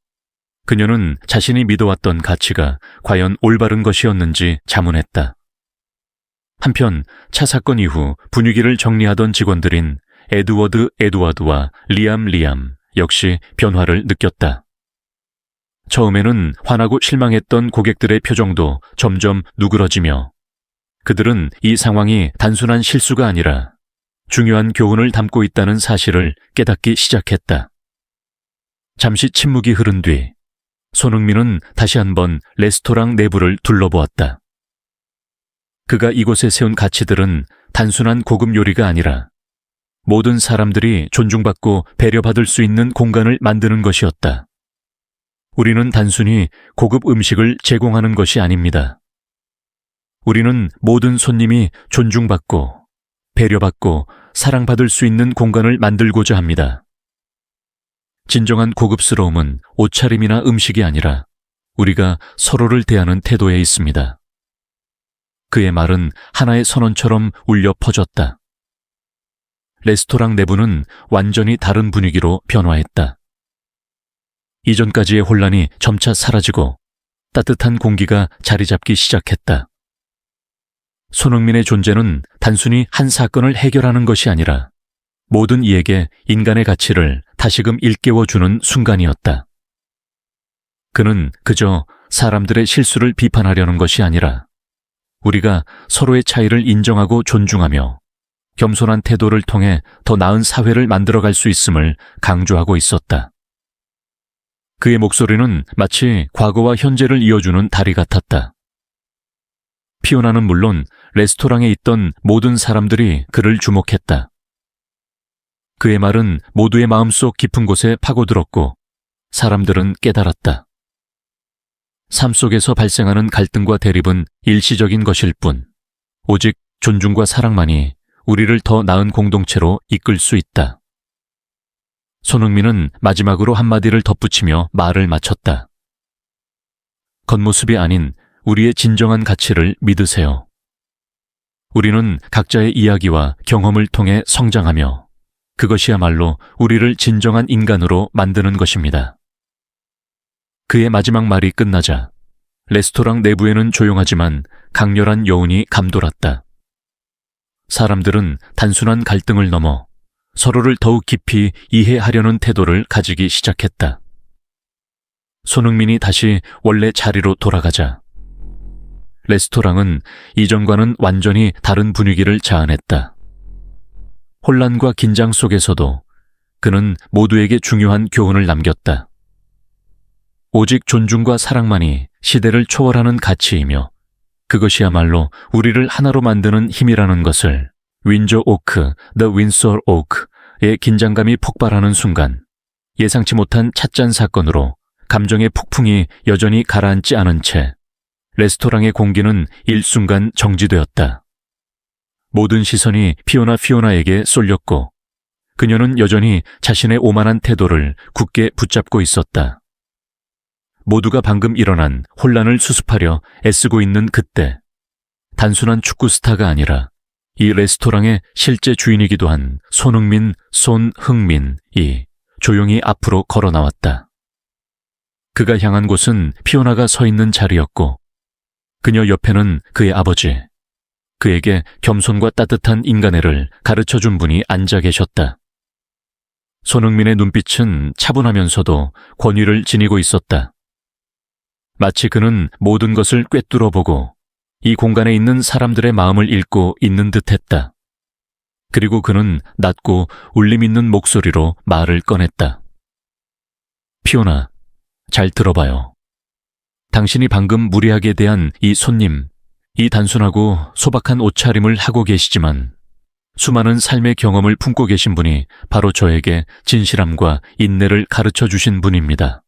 그녀는 자신이 믿어왔던 가치가 과연 올바른 것이었는지 자문했다. 한편 차 사건 이후 분위기를 정리하던 직원들인 에드워드와 리암 역시 변화를 느꼈다. 처음에는 화나고 실망했던 고객들의 표정도 점점 누그러지며 그들은 이 상황이 단순한 실수가 아니라 중요한 교훈을 담고 있다는 사실을 깨닫기 시작했다. 잠시 침묵이 흐른 뒤 손흥민은 다시 한번 레스토랑 내부를 둘러보았다. 그가 이곳에 세운 가치들은 단순한 고급 요리가 아니라 모든 사람들이 존중받고 배려받을 수 있는 공간을 만드는 것이었다. 우리는 단순히 고급 음식을 제공하는 것이 아닙니다. 우리는 모든 손님이 존중받고 배려받고 사랑받을 수 있는 공간을 만들고자 합니다. 진정한 고급스러움은 옷차림이나 음식이 아니라 우리가 서로를 대하는 태도에 있습니다. 그의 말은 하나의 선언처럼 울려 퍼졌다. 레스토랑 내부는 완전히 다른 분위기로 변화했다. 이전까지의 혼란이 점차 사라지고 따뜻한 공기가 자리 잡기 시작했다. 손흥민의 존재는 단순히 한 사건을 해결하는 것이 아니라 모든 이에게 인간의 가치를 다시금 일깨워주는 순간이었다. 그는 그저 사람들의 실수를 비판하려는 것이 아니라 우리가 서로의 차이를 인정하고 존중하며 겸손한 태도를 통해 더 나은 사회를 만들어갈 수 있음을 강조하고 있었다. 그의 목소리는 마치 과거와 현재를 이어주는 다리 같았다. 피오나는 물론 레스토랑에 있던 모든 사람들이 그를 주목했다. 그의 말은 모두의 마음속 깊은 곳에 파고들었고 사람들은 깨달았다. 삶 속에서 발생하는 갈등과 대립은 일시적인 것일 뿐 오직 존중과 사랑만이 우리를 더 나은 공동체로 이끌 수 있다. 손흥민은 마지막으로 한마디를 덧붙이며 말을 마쳤다. 겉모습이 아닌 우리의 진정한 가치를 믿으세요. 우리는 각자의 이야기와 경험을 통해 성장하며 그것이야말로 우리를 진정한 인간으로 만드는 것입니다. 그의 마지막 말이 끝나자 레스토랑 내부에는 조용하지만 강렬한 여운이 감돌았다. 사람들은 단순한 갈등을 넘어 서로를 더욱 깊이 이해하려는 태도를 가지기 시작했다. 손흥민이 다시 원래 자리로 돌아가자 레스토랑은 이전과는 완전히 다른 분위기를 자아냈다. 혼란과 긴장 속에서도 그는 모두에게 중요한 교훈을 남겼다. 오직 존중과 사랑만이 시대를 초월하는 가치이며 그것이야말로 우리를 하나로 만드는 힘이라는 것을 윈저 오크, The Windsor Oak의 긴장감이 폭발하는 순간 예상치 못한 찻잔 사건으로 감정의 폭풍이 여전히 가라앉지 않은 채 레스토랑의 공기는 일순간 정지되었다. 모든 시선이 피오나에게 쏠렸고 그녀는 여전히 자신의 오만한 태도를 굳게 붙잡고 있었다. 모두가 방금 일어난 혼란을 수습하려 애쓰고 있는 그때 단순한 축구 스타가 아니라 이 레스토랑의 실제 주인이기도 한 손흥민이 조용히 앞으로 걸어 나왔다. 그가 향한 곳은 피오나가 서 있는 자리였고 그녀 옆에는 그의 아버지, 그에게 겸손과 따뜻한 인간애를 가르쳐준 분이 앉아 계셨다. 손흥민의 눈빛은 차분하면서도 권위를 지니고 있었다. 마치 그는 모든 것을 꿰뚫어보고 이 공간에 있는 사람들의 마음을 읽고 있는 듯했다. 그리고 그는 낮고 울림 있는 목소리로 말을 꺼냈다. 피오나, 잘 들어봐요. 당신이 방금 무리하게 대한 이 손님, 이 단순하고 소박한 옷차림을 하고 계시지만 수많은 삶의 경험을 품고 계신 분이 바로 저에게 진실함과 인내를 가르쳐 주신 분입니다.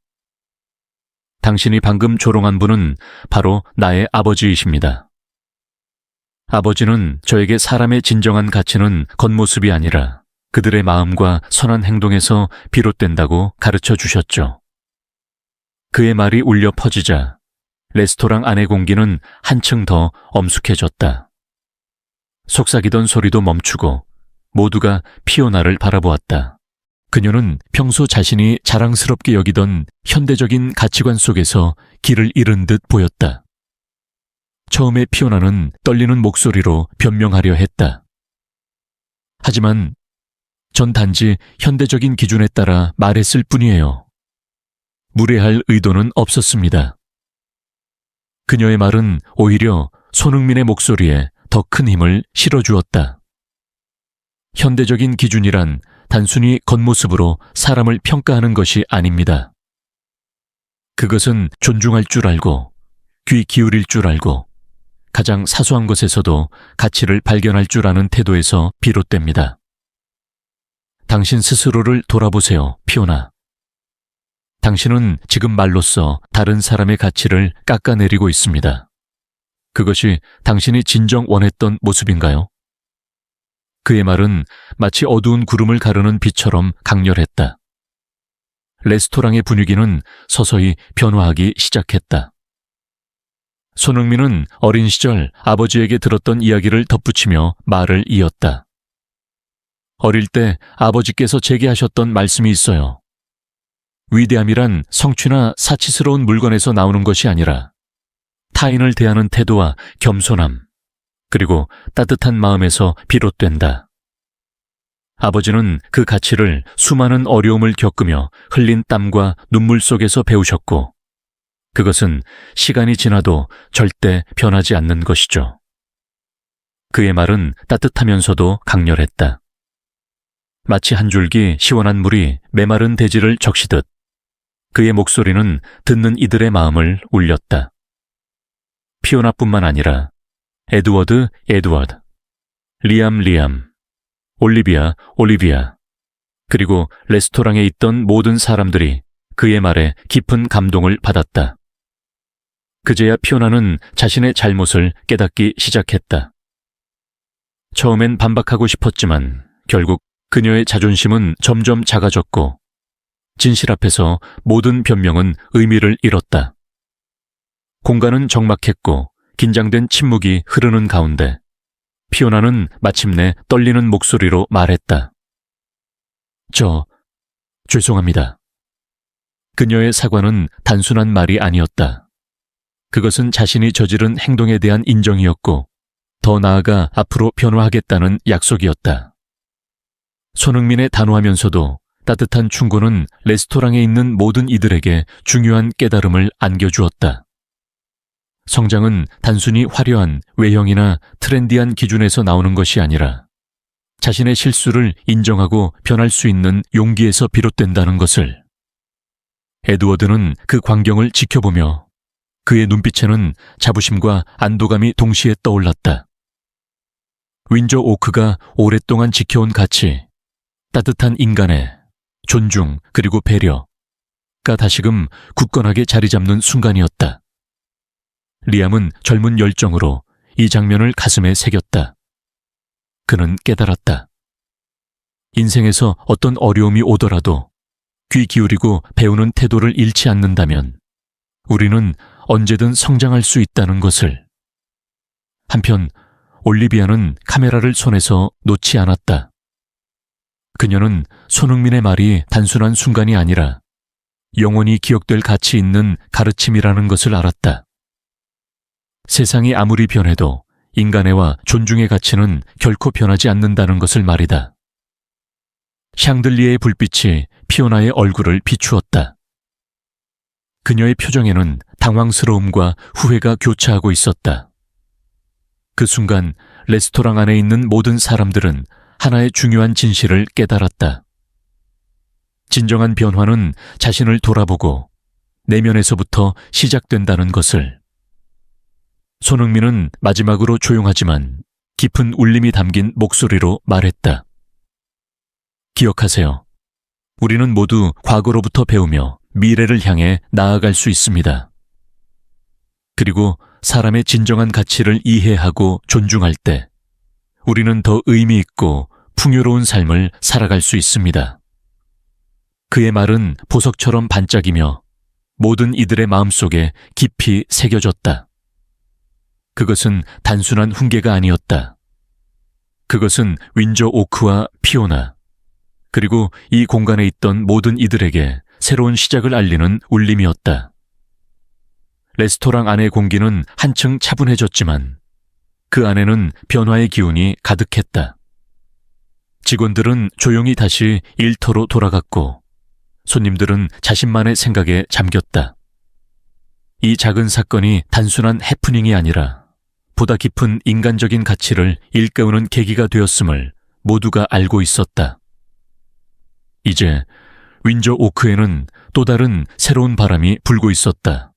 당신이 방금 조롱한 분은 바로 나의 아버지이십니다. 아버지는 저에게 사람의 진정한 가치는 겉모습이 아니라 그들의 마음과 선한 행동에서 비롯된다고 가르쳐 주셨죠. 그의 말이 울려 퍼지자 레스토랑 안의 공기는 한층 더 엄숙해졌다. 속삭이던 소리도 멈추고 모두가 피오나를 바라보았다. 그녀는 평소 자신이 자랑스럽게 여기던 현대적인 가치관 속에서 길을 잃은 듯 보였다. 처음에 피오나는 떨리는 목소리로 변명하려 했다. 하지만 전 단지 현대적인 기준에 따라 말했을 뿐이에요. 무례할 의도는 없었습니다. 그녀의 말은 오히려 손흥민의 목소리에 더 큰 힘을 실어주었다. 현대적인 기준이란 단순히 겉모습으로 사람을 평가하는 것이 아닙니다. 그것은 존중할 줄 알고, 귀 기울일 줄 알고, 가장 사소한 것에서도 가치를 발견할 줄 아는 태도에서 비롯됩니다. 당신 스스로를 돌아보세요, 피오나. 당신은 지금 말로써 다른 사람의 가치를 깎아내리고 있습니다. 그것이 당신이 진정 원했던 모습인가요? 그의 말은 마치 어두운 구름을 가르는 빛처럼 강렬했다. 레스토랑의 분위기는 서서히 변화하기 시작했다. 손흥민은 어린 시절 아버지에게 들었던 이야기를 덧붙이며 말을 이었다. 어릴 때 아버지께서 제게 하셨던 말씀이 있어요. 위대함이란 성취나 사치스러운 물건에서 나오는 것이 아니라 타인을 대하는 태도와 겸손함, 그리고 따뜻한 마음에서 비롯된다. 아버지는 그 가치를 수많은 어려움을 겪으며 흘린 땀과 눈물 속에서 배우셨고, 그것은 시간이 지나도 절대 변하지 않는 것이죠. 그의 말은 따뜻하면서도 강렬했다. 마치 한 줄기 시원한 물이 메마른 대지를 적시듯 그의 목소리는 듣는 이들의 마음을 울렸다. 피오나뿐만 아니라 에드워드, 리암, 올리비아, 그리고 레스토랑에 있던 모든 사람들이 그의 말에 깊은 감동을 받았다. 그제야 피오나는 자신의 잘못을 깨닫기 시작했다. 처음엔 반박하고 싶었지만 결국 그녀의 자존심은 점점 작아졌고 진실 앞에서 모든 변명은 의미를 잃었다. 공간은 적막했고 긴장된 침묵이 흐르는 가운데 피오나는 마침내 떨리는 목소리로 말했다. 죄송합니다. 그녀의 사과는 단순한 말이 아니었다. 그것은 자신이 저지른 행동에 대한 인정이었고 더 나아가 앞으로 변화하겠다는 약속이었다. 손흥민의 단호하면서도 따뜻한 충고는 레스토랑에 있는 모든 이들에게 중요한 깨달음을 안겨주었다. 성장은 단순히 화려한 외형이나 트렌디한 기준에서 나오는 것이 아니라 자신의 실수를 인정하고 변할 수 있는 용기에서 비롯된다는 것을. 에드워드는 그 광경을 지켜보며 그의 눈빛에는 자부심과 안도감이 동시에 떠올랐다. 윈저 오크가 오랫동안 지켜온 가치, 따뜻한 인간의 존중 그리고 배려가 다시금 굳건하게 자리 잡는 순간이었다. 리암은 젊은 열정으로 이 장면을 가슴에 새겼다. 그는 깨달았다. 인생에서 어떤 어려움이 오더라도 귀 기울이고 배우는 태도를 잃지 않는다면 우리는 언제든 성장할 수 있다는 것을. 한편 올리비아는 카메라를 손에서 놓지 않았다. 그녀는 손흥민의 말이 단순한 순간이 아니라 영원히 기억될 가치 있는 가르침이라는 것을 알았다. 세상이 아무리 변해도 인간애와 존중의 가치는 결코 변하지 않는다는 것을 말이다. 샹들리에의 불빛이 피오나의 얼굴을 비추었다. 그녀의 표정에는 당황스러움과 후회가 교차하고 있었다. 그 순간 레스토랑 안에 있는 모든 사람들은 하나의 중요한 진실을 깨달았다. 진정한 변화는 자신을 돌아보고 내면에서부터 시작된다는 것을. 손흥민은 마지막으로 조용하지만 깊은 울림이 담긴 목소리로 말했다. 기억하세요. 우리는 모두 과거로부터 배우며 미래를 향해 나아갈 수 있습니다. 그리고 사람의 진정한 가치를 이해하고 존중할 때 우리는 더 의미 있고 풍요로운 삶을 살아갈 수 있습니다. 그의 말은 보석처럼 반짝이며 모든 이들의 마음속에 깊이 새겨졌다. 그것은 단순한 훈계가 아니었다. 그것은 윈저 오크와 피오나, 그리고 이 공간에 있던 모든 이들에게 새로운 시작을 알리는 울림이었다. 레스토랑 안의 공기는 한층 차분해졌지만 그 안에는 변화의 기운이 가득했다. 직원들은 조용히 다시 일터로 돌아갔고 손님들은 자신만의 생각에 잠겼다. 이 작은 사건이 단순한 해프닝이 아니라 보다 깊은 인간적인 가치를 일깨우는 계기가 되었음을 모두가 알고 있었다. 이제 윈저 오크에는 또 다른 새로운 바람이 불고 있었다.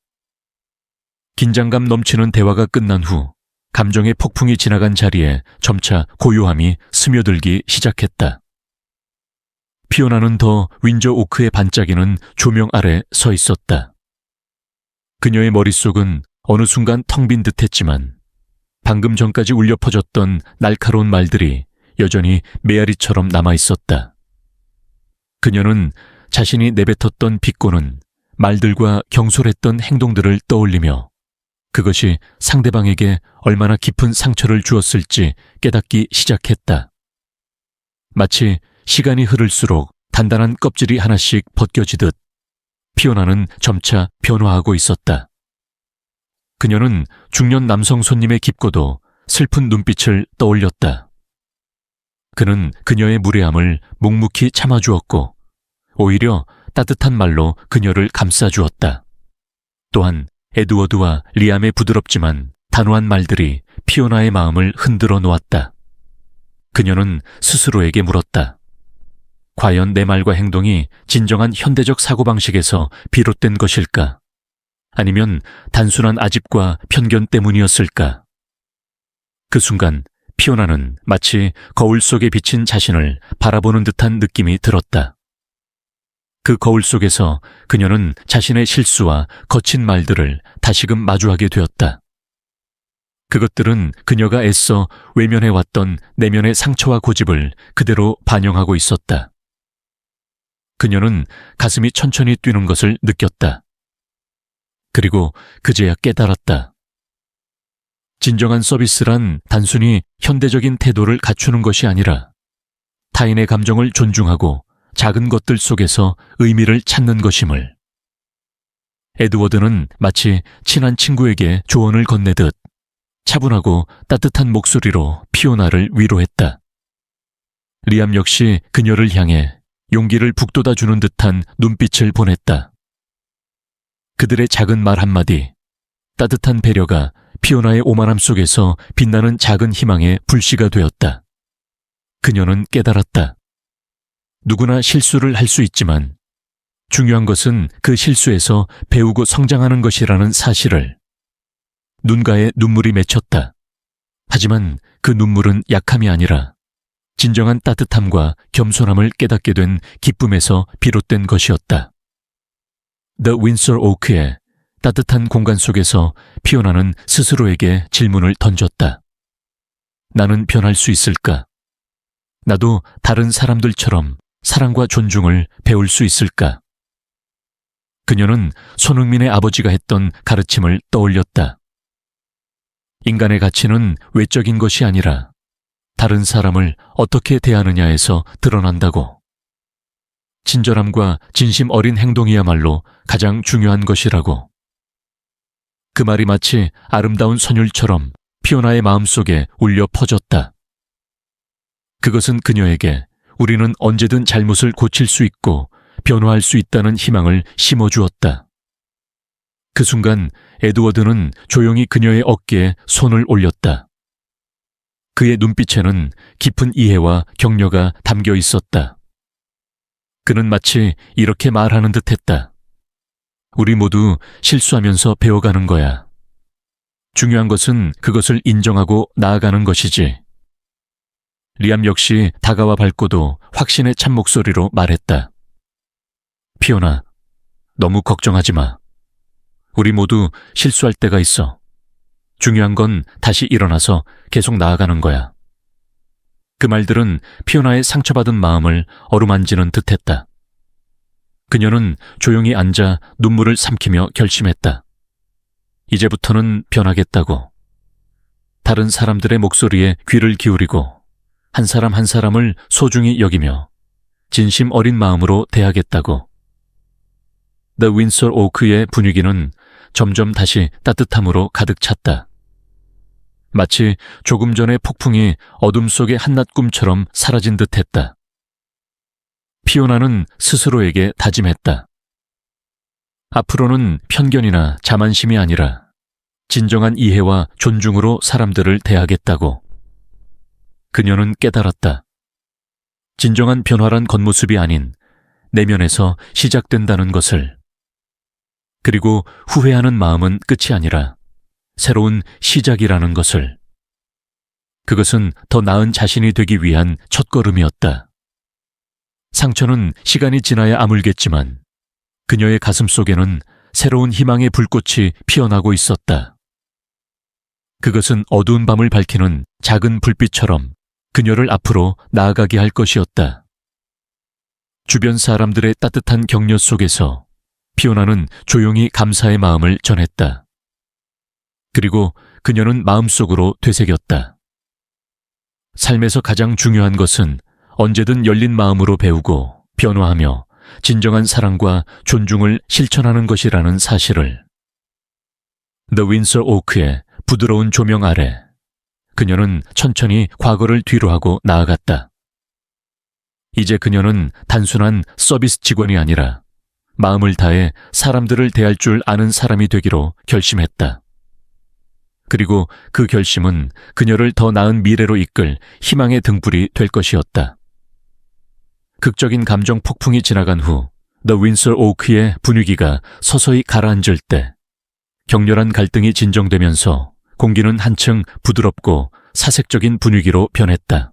긴장감 넘치는 대화가 끝난 후 감정의 폭풍이 지나간 자리에 점차 고요함이 스며들기 시작했다. 피오나는 더 윈저 오크의 반짝이는 조명 아래 서 있었다. 그녀의 머릿속은 어느 순간 텅 빈 듯했지만 방금 전까지 울려 퍼졌던 날카로운 말들이 여전히 메아리처럼 남아있었다. 그녀는 자신이 내뱉었던 비꼬는 말들과 경솔했던 행동들을 떠올리며 그것이 상대방에게 얼마나 깊은 상처를 주었을지 깨닫기 시작했다. 마치 시간이 흐를수록 단단한 껍질이 하나씩 벗겨지듯 피오나는 점차 변화하고 있었다. 그녀는 중년 남성 손님의 깊고도 슬픈 눈빛을 떠올렸다. 그는 그녀의 무례함을 묵묵히 참아주었고 오히려 따뜻한 말로 그녀를 감싸주었다. 또한 에드워드와 리암의 부드럽지만 단호한 말들이 피오나의 마음을 흔들어 놓았다. 그녀는 스스로에게 물었다. 과연 내 말과 행동이 진정한 현대적 사고방식에서 비롯된 것일까? 아니면 단순한 아집과 편견 때문이었을까? 그 순간 피오나는 마치 거울 속에 비친 자신을 바라보는 듯한 느낌이 들었다. 그 거울 속에서 그녀는 자신의 실수와 거친 말들을 다시금 마주하게 되었다. 그것들은 그녀가 애써 외면해왔던 내면의 상처와 고집을 그대로 반영하고 있었다. 그녀는 가슴이 천천히 뛰는 것을 느꼈다. 그리고 그제야 깨달았다. 진정한 서비스란 단순히 현대적인 태도를 갖추는 것이 아니라 타인의 감정을 존중하고 작은 것들 속에서 의미를 찾는 것임을. 에드워드는 마치 친한 친구에게 조언을 건네듯 차분하고 따뜻한 목소리로 피오나를 위로했다. 리암 역시 그녀를 향해 용기를 북돋아주는 듯한 눈빛을 보냈다. 그들의 작은 말 한마디, 따뜻한 배려가 피오나의 오만함 속에서 빛나는 작은 희망의 불씨가 되었다. 그녀는 깨달았다. 누구나 실수를 할 수 있지만 중요한 것은 그 실수에서 배우고 성장하는 것이라는 사실을. 눈가에 눈물이 맺혔다. 하지만 그 눈물은 약함이 아니라 진정한 따뜻함과 겸손함을 깨닫게 된 기쁨에서 비롯된 것이었다. The Windsor Oak의 따뜻한 공간 속에서 피오나는 스스로에게 질문을 던졌다. 나는 변할 수 있을까? 나도 다른 사람들처럼 사랑과 존중을 배울 수 있을까? 그녀는 손흥민의 아버지가 했던 가르침을 떠올렸다. 인간의 가치는 외적인 것이 아니라 다른 사람을 어떻게 대하느냐에서 드러난다고. 친절함과 진심 어린 행동이야말로 가장 중요한 것이라고. 그 말이 마치 아름다운 선율처럼 피오나의 마음속에 울려 퍼졌다. 그것은 그녀에게 우리는 언제든 잘못을 고칠 수 있고 변화할 수 있다는 희망을 심어주었다. 그 순간 에드워드는 조용히 그녀의 어깨에 손을 올렸다. 그의 눈빛에는 깊은 이해와 격려가 담겨 있었다. 그는 마치 이렇게 말하는 듯했다. 우리 모두 실수하면서 배워가는 거야. 중요한 것은 그것을 인정하고 나아가는 것이지. 리암 역시 다가와 밝고도 확신에 찬 목소리로 말했다. 피오나, 너무 걱정하지 마. 우리 모두 실수할 때가 있어. 중요한 건 다시 일어나서 계속 나아가는 거야. 그 말들은 피오나의 상처받은 마음을 어루만지는 듯했다. 그녀는 조용히 앉아 눈물을 삼키며 결심했다. 이제부터는 변하겠다고. 다른 사람들의 목소리에 귀를 기울이고 한 사람 한 사람을 소중히 여기며 진심 어린 마음으로 대하겠다고. The Windsor Oak의 분위기는 점점 다시 따뜻함으로 가득 찼다. 마치 조금 전의 폭풍이 어둠 속의 한낮 꿈처럼 사라진 듯했다. 피오나는 스스로에게 다짐했다. 앞으로는 편견이나 자만심이 아니라 진정한 이해와 존중으로 사람들을 대하겠다고. 그녀는 깨달았다. 진정한 변화란 겉모습이 아닌 내면에서 시작된다는 것을. 그리고 후회하는 마음은 끝이 아니라 새로운 시작이라는 것을. 그것은 더 나은 자신이 되기 위한 첫걸음이었다. 상처는 시간이 지나야 아물겠지만 그녀의 가슴 속에는 새로운 희망의 불꽃이 피어나고 있었다. 그것은 어두운 밤을 밝히는 작은 불빛처럼 그녀를 앞으로 나아가게 할 것이었다. 주변 사람들의 따뜻한 격려 속에서 피오나는 조용히 감사의 마음을 전했다. 그리고 그녀는 마음속으로 되새겼다. 삶에서 가장 중요한 것은 언제든 열린 마음으로 배우고 변화하며 진정한 사랑과 존중을 실천하는 것이라는 사실을. The Windsor Oak의 부드러운 조명 아래 그녀는 천천히 과거를 뒤로하고 나아갔다. 이제 그녀는 단순한 서비스 직원이 아니라 마음을 다해 사람들을 대할 줄 아는 사람이 되기로 결심했다. 그리고 그 결심은 그녀를 더 나은 미래로 이끌 희망의 등불이 될 것이었다. 극적인 감정 폭풍이 지나간 후 The Windsor Oak의 분위기가 서서히 가라앉을 때 격렬한 갈등이 진정되면서 공기는 한층 부드럽고 사색적인 분위기로 변했다.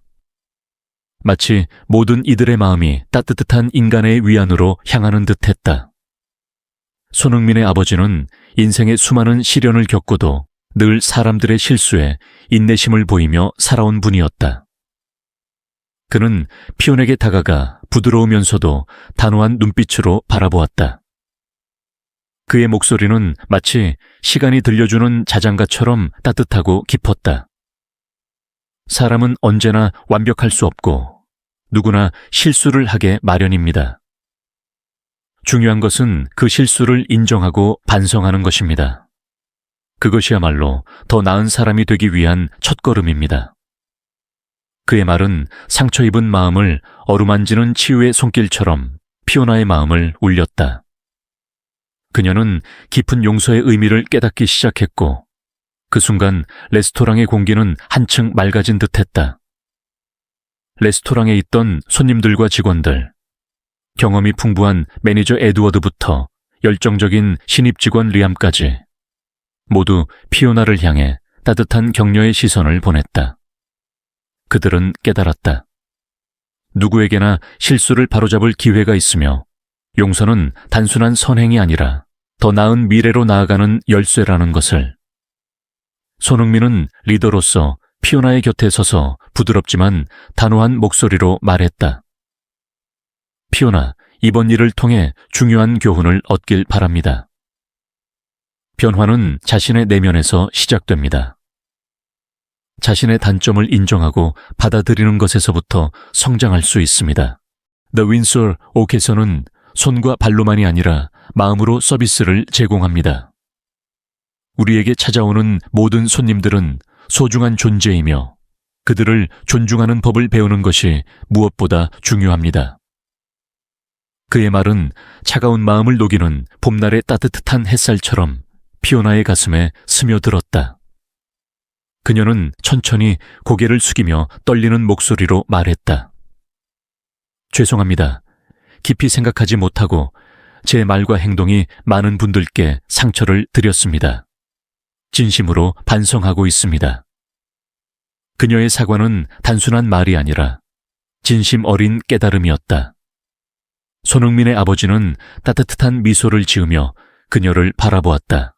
마치 모든 이들의 마음이 따뜻한 인간의 위안으로 향하는 듯했다. 손흥민의 아버지는 인생의 수많은 시련을 겪고도 늘 사람들의 실수에 인내심을 보이며 살아온 분이었다. 그는 피온에게 다가가 부드러우면서도 단호한 눈빛으로 바라보았다. 그의 목소리는 마치 시간이 들려주는 자장가처럼 따뜻하고 깊었다. 사람은 언제나 완벽할 수 없고 누구나 실수를 하게 마련입니다. 중요한 것은 그 실수를 인정하고 반성하는 것입니다. 그것이야말로 더 나은 사람이 되기 위한 첫걸음입니다. 그의 말은 상처 입은 마음을 어루만지는 치유의 손길처럼 피오나의 마음을 울렸다. 그녀는 깊은 용서의 의미를 깨닫기 시작했고 그 순간 레스토랑의 공기는 한층 맑아진 듯했다. 레스토랑에 있던 손님들과 직원들, 경험이 풍부한 매니저 에드워드부터 열정적인 신입 직원 리암까지 모두 피오나를 향해 따뜻한 격려의 시선을 보냈다. 그들은 깨달았다. 누구에게나 실수를 바로잡을 기회가 있으며 용서는 단순한 선행이 아니라 더 나은 미래로 나아가는 열쇠라는 것을. 손흥민은 리더로서 피오나의 곁에 서서 부드럽지만 단호한 목소리로 말했다. 피오나, 이번 일을 통해 중요한 교훈을 얻길 바랍니다. 변화는 자신의 내면에서 시작됩니다. 자신의 단점을 인정하고 받아들이는 것에서부터 성장할 수 있습니다. The Windsor Oak에서는 손과 발로만이 아니라 마음으로 서비스를 제공합니다. 우리에게 찾아오는 모든 손님들은 소중한 존재이며 그들을 존중하는 법을 배우는 것이 무엇보다 중요합니다. 그의 말은 차가운 마음을 녹이는 봄날의 따뜻한 햇살처럼 피오나의 가슴에 스며들었다. 그녀는 천천히 고개를 숙이며 떨리는 목소리로 말했다. 죄송합니다. 깊이 생각하지 못하고 제 말과 행동이 많은 분들께 상처를 드렸습니다. 진심으로 반성하고 있습니다. 그녀의 사과는 단순한 말이 아니라 진심 어린 깨달음이었다. 손흥민의 아버지는 따뜻한 미소를 지으며 그녀를 바라보았다.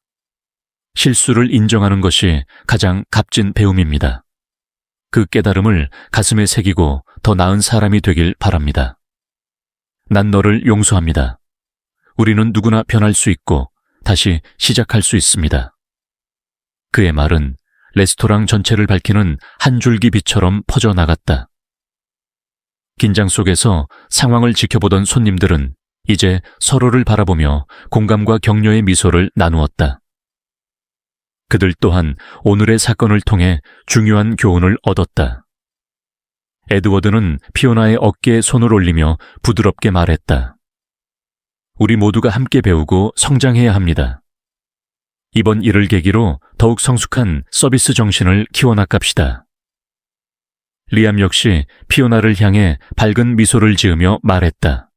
실수를 인정하는 것이 가장 값진 배움입니다. 그 깨달음을 가슴에 새기고 더 나은 사람이 되길 바랍니다. 난 너를 용서합니다. 우리는 누구나 변할 수 있고 다시 시작할 수 있습니다. 그의 말은 레스토랑 전체를 밝히는 한 줄기 빛처럼 퍼져나갔다. 긴장 속에서 상황을 지켜보던 손님들은 이제 서로를 바라보며 공감과 격려의 미소를 나누었다. 그들 또한 오늘의 사건을 통해 중요한 교훈을 얻었다. 에드워드는 피오나의 어깨에 손을 올리며 부드럽게 말했다. 우리 모두가 함께 배우고 성장해야 합니다. 이번 일을 계기로 더욱 성숙한 서비스 정신을 키워나갑시다. 리암 역시 피오나를 향해 밝은 미소를 지으며 말했다.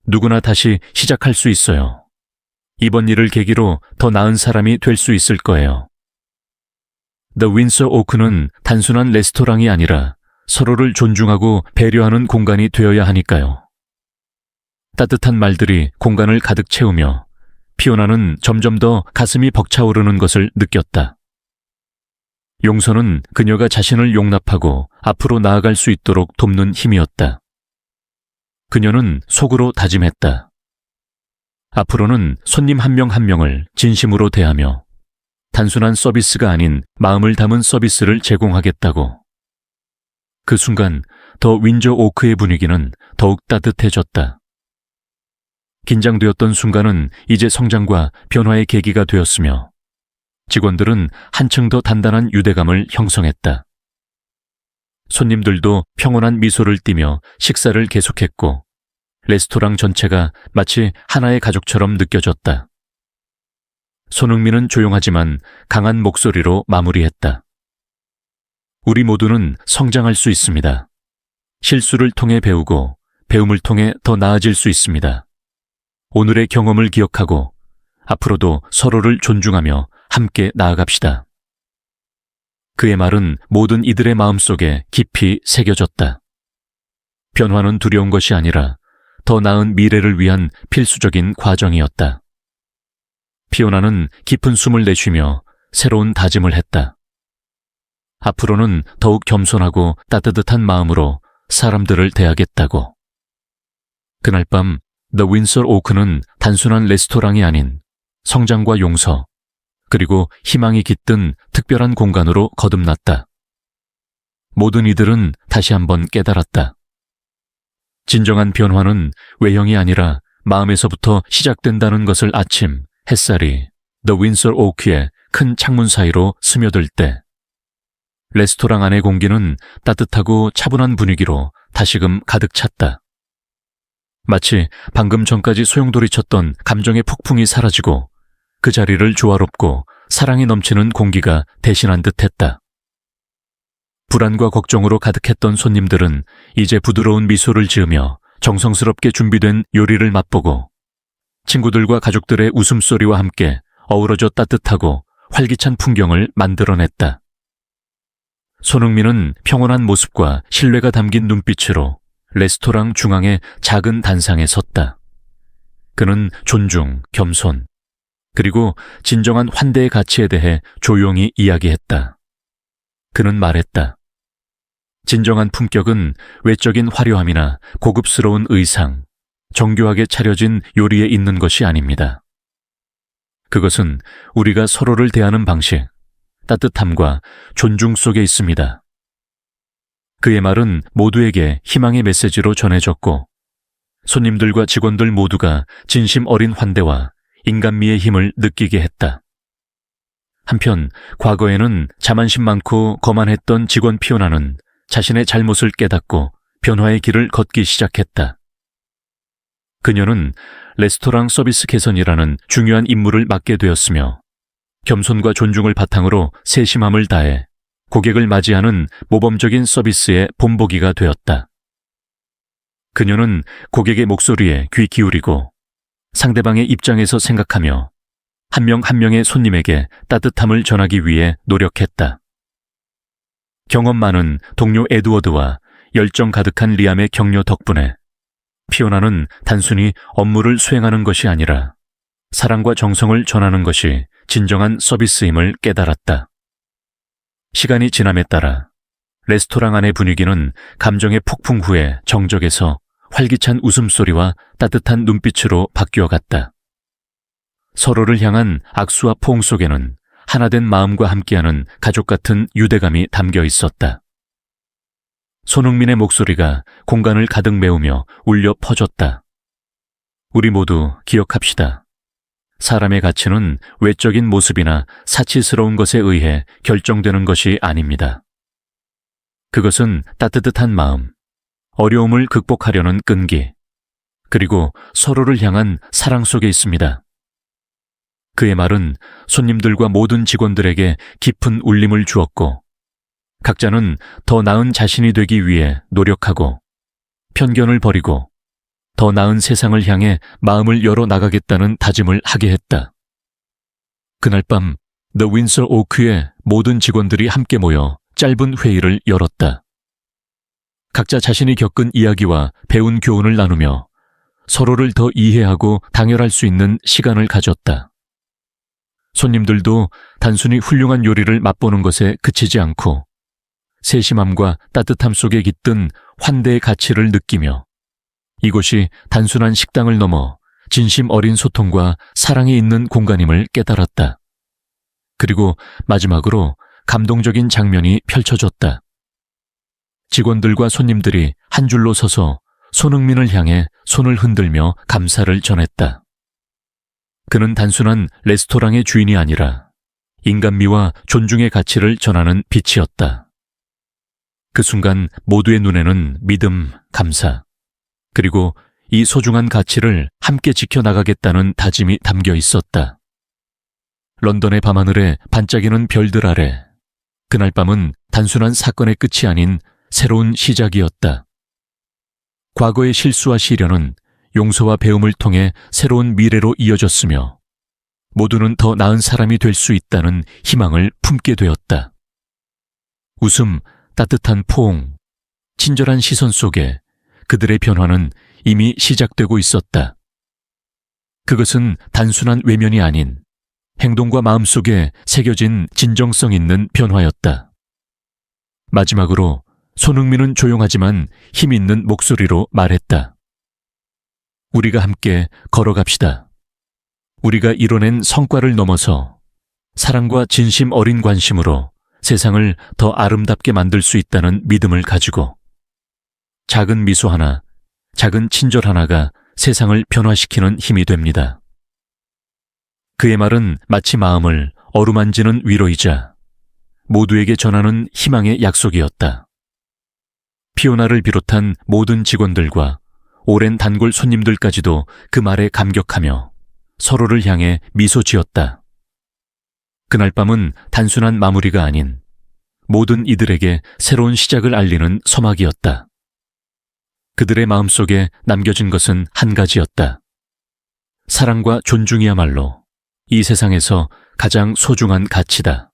누구나 다시 시작할 수 있어요. 이번 일을 계기로 더 나은 사람이 될 수 있을 거예요. The Windsor Oak는 단순한 레스토랑이 아니라 서로를 존중하고 배려하는 공간이 되어야 하니까요. 따뜻한 말들이 공간을 가득 채우며 피오나는 점점 더 가슴이 벅차오르는 것을 느꼈다. 용서는 그녀가 자신을 용납하고 앞으로 나아갈 수 있도록 돕는 힘이었다. 그녀는 속으로 다짐했다. 앞으로는 손님 한 명 한 명을 진심으로 대하며 단순한 서비스가 아닌 마음을 담은 서비스를 제공하겠다고. 그 순간 더 윈저 오크의 분위기는 더욱 따뜻해졌다. 긴장되었던 순간은 이제 성장과 변화의 계기가 되었으며 직원들은 한층 더 단단한 유대감을 형성했다. 손님들도 평온한 미소를 띠며 식사를 계속했고 레스토랑 전체가 마치 하나의 가족처럼 느껴졌다. 손흥민은 조용하지만 강한 목소리로 마무리했다. 우리 모두는 성장할 수 있습니다. 실수를 통해 배우고 배움을 통해 더 나아질 수 있습니다. 오늘의 경험을 기억하고 앞으로도 서로를 존중하며 함께 나아갑시다. 그의 말은 모든 이들의 마음속에 깊이 새겨졌다. 변화는 두려운 것이 아니라 더 나은 미래를 위한 필수적인 과정이었다. 피오나는 깊은 숨을 내쉬며 새로운 다짐을 했다. 앞으로는 더욱 겸손하고 따뜻한 마음으로 사람들을 대하겠다고. 그날 밤 The Windsor Oak는 단순한 레스토랑이 아닌 성장과 용서, 그리고 희망이 깃든 특별한 공간으로 거듭났다. 모든 이들은 다시 한번 깨달았다. 진정한 변화는 외형이 아니라 마음에서부터 시작된다는 것을 아침 햇살이 The Windsor Oak의 큰 창문 사이로 스며들 때 레스토랑 안의 공기는 따뜻하고 차분한 분위기로 다시금 가득 찼다. 마치 방금 전까지 소용돌이쳤던 감정의 폭풍이 사라지고 그 자리를 조화롭고 사랑이 넘치는 공기가 대신한 듯했다. 불안과 걱정으로 가득했던 손님들은 이제 부드러운 미소를 지으며 정성스럽게 준비된 요리를 맛보고 친구들과 가족들의 웃음소리와 함께 어우러져 따뜻하고 활기찬 풍경을 만들어냈다. 손흥민은 평온한 모습과 신뢰가 담긴 눈빛으로 레스토랑 중앙의 작은 단상에 섰다. 그는 존중, 겸손, 그리고 진정한 환대의 가치에 대해 조용히 이야기했다. 그는 말했다. 진정한 품격은 외적인 화려함이나 고급스러운 의상, 정교하게 차려진 요리에 있는 것이 아닙니다. 그것은 우리가 서로를 대하는 방식, 따뜻함과 존중 속에 있습니다. 그의 말은 모두에게 희망의 메시지로 전해졌고 손님들과 직원들 모두가 진심 어린 환대와 인간미의 힘을 느끼게 했다. 한편 과거에는 자만심 많고 거만했던 직원 피오나는 자신의 잘못을 깨닫고 변화의 길을 걷기 시작했다. 그녀는 레스토랑 서비스 개선이라는 중요한 임무를 맡게 되었으며 겸손과 존중을 바탕으로 세심함을 다해 고객을 맞이하는 모범적인 서비스의 본보기가 되었다. 그녀는 고객의 목소리에 귀 기울이고 상대방의 입장에서 생각하며 한 명 한 명의 손님에게 따뜻함을 전하기 위해 노력했다. 경험 많은 동료 에드워드와 열정 가득한 리암의 격려 덕분에 피오나는 단순히 업무를 수행하는 것이 아니라 사랑과 정성을 전하는 것이 진정한 서비스임을 깨달았다. 시간이 지남에 따라 레스토랑 안의 분위기는 감정의 폭풍 후에 정적에서 활기찬 웃음소리와 따뜻한 눈빛으로 바뀌어 갔다. 서로를 향한 악수와 포옹 속에는 하나된 마음과 함께하는 가족 같은 유대감이 담겨 있었다. 손흥민의 목소리가 공간을 가득 메우며 울려 퍼졌다. 우리 모두 기억합시다. 사람의 가치는 외적인 모습이나 사치스러운 것에 의해 결정되는 것이 아닙니다. 그것은 따뜻한 마음, 어려움을 극복하려는 끈기, 그리고 서로를 향한 사랑 속에 있습니다. 그의 말은 손님들과 모든 직원들에게 깊은 울림을 주었고, 각자는 더 나은 자신이 되기 위해 노력하고, 편견을 버리고, 더 나은 세상을 향해 마음을 열어 나가겠다는 다짐을 하게 했다. 그날 밤 The Windsor Oak의 모든 직원들이 함께 모여 짧은 회의를 열었다. 각자 자신이 겪은 이야기와 배운 교훈을 나누며 서로를 더 이해하고 당열할 수 있는 시간을 가졌다. 손님들도 단순히 훌륭한 요리를 맛보는 것에 그치지 않고 세심함과 따뜻함 속에 깃든 환대의 가치를 느끼며 이곳이 단순한 식당을 넘어 진심 어린 소통과 사랑이 있는 공간임을 깨달았다. 그리고 마지막으로 감동적인 장면이 펼쳐졌다. 직원들과 손님들이 한 줄로 서서 손흥민을 향해 손을 흔들며 감사를 전했다. 그는 단순한 레스토랑의 주인이 아니라 인간미와 존중의 가치를 전하는 빛이었다. 그 순간 모두의 눈에는 믿음, 감사, 그리고 이 소중한 가치를 함께 지켜나가겠다는 다짐이 담겨 있었다. 런던의 밤하늘에 반짝이는 별들 아래, 그날 밤은 단순한 사건의 끝이 아닌 새로운 시작이었다. 과거의 실수와 시련은 용서와 배움을 통해 새로운 미래로 이어졌으며 모두는 더 나은 사람이 될 수 있다는 희망을 품게 되었다. 웃음, 따뜻한 포옹, 친절한 시선 속에 그들의 변화는 이미 시작되고 있었다. 그것은 단순한 외면이 아닌 행동과 마음 속에 새겨진 진정성 있는 변화였다. 마지막으로 손흥민은 조용하지만 힘 있는 목소리로 말했다. 우리가 함께 걸어갑시다. 우리가 이뤄낸 성과를 넘어서 사랑과 진심 어린 관심으로 세상을 더 아름답게 만들 수 있다는 믿음을 가지고 작은 미소 하나, 작은 친절 하나가 세상을 변화시키는 힘이 됩니다. 그의 말은 마치 마음을 어루만지는 위로이자 모두에게 전하는 희망의 약속이었다. 피오나를 비롯한 모든 직원들과 오랜 단골 손님들까지도 그 말에 감격하며 서로를 향해 미소 지었다. 그날 밤은 단순한 마무리가 아닌 모든 이들에게 새로운 시작을 알리는 서막이었다. 그들의 마음속에 남겨진 것은 한 가지였다. 사랑과 존중이야말로 이 세상에서 가장 소중한 가치다.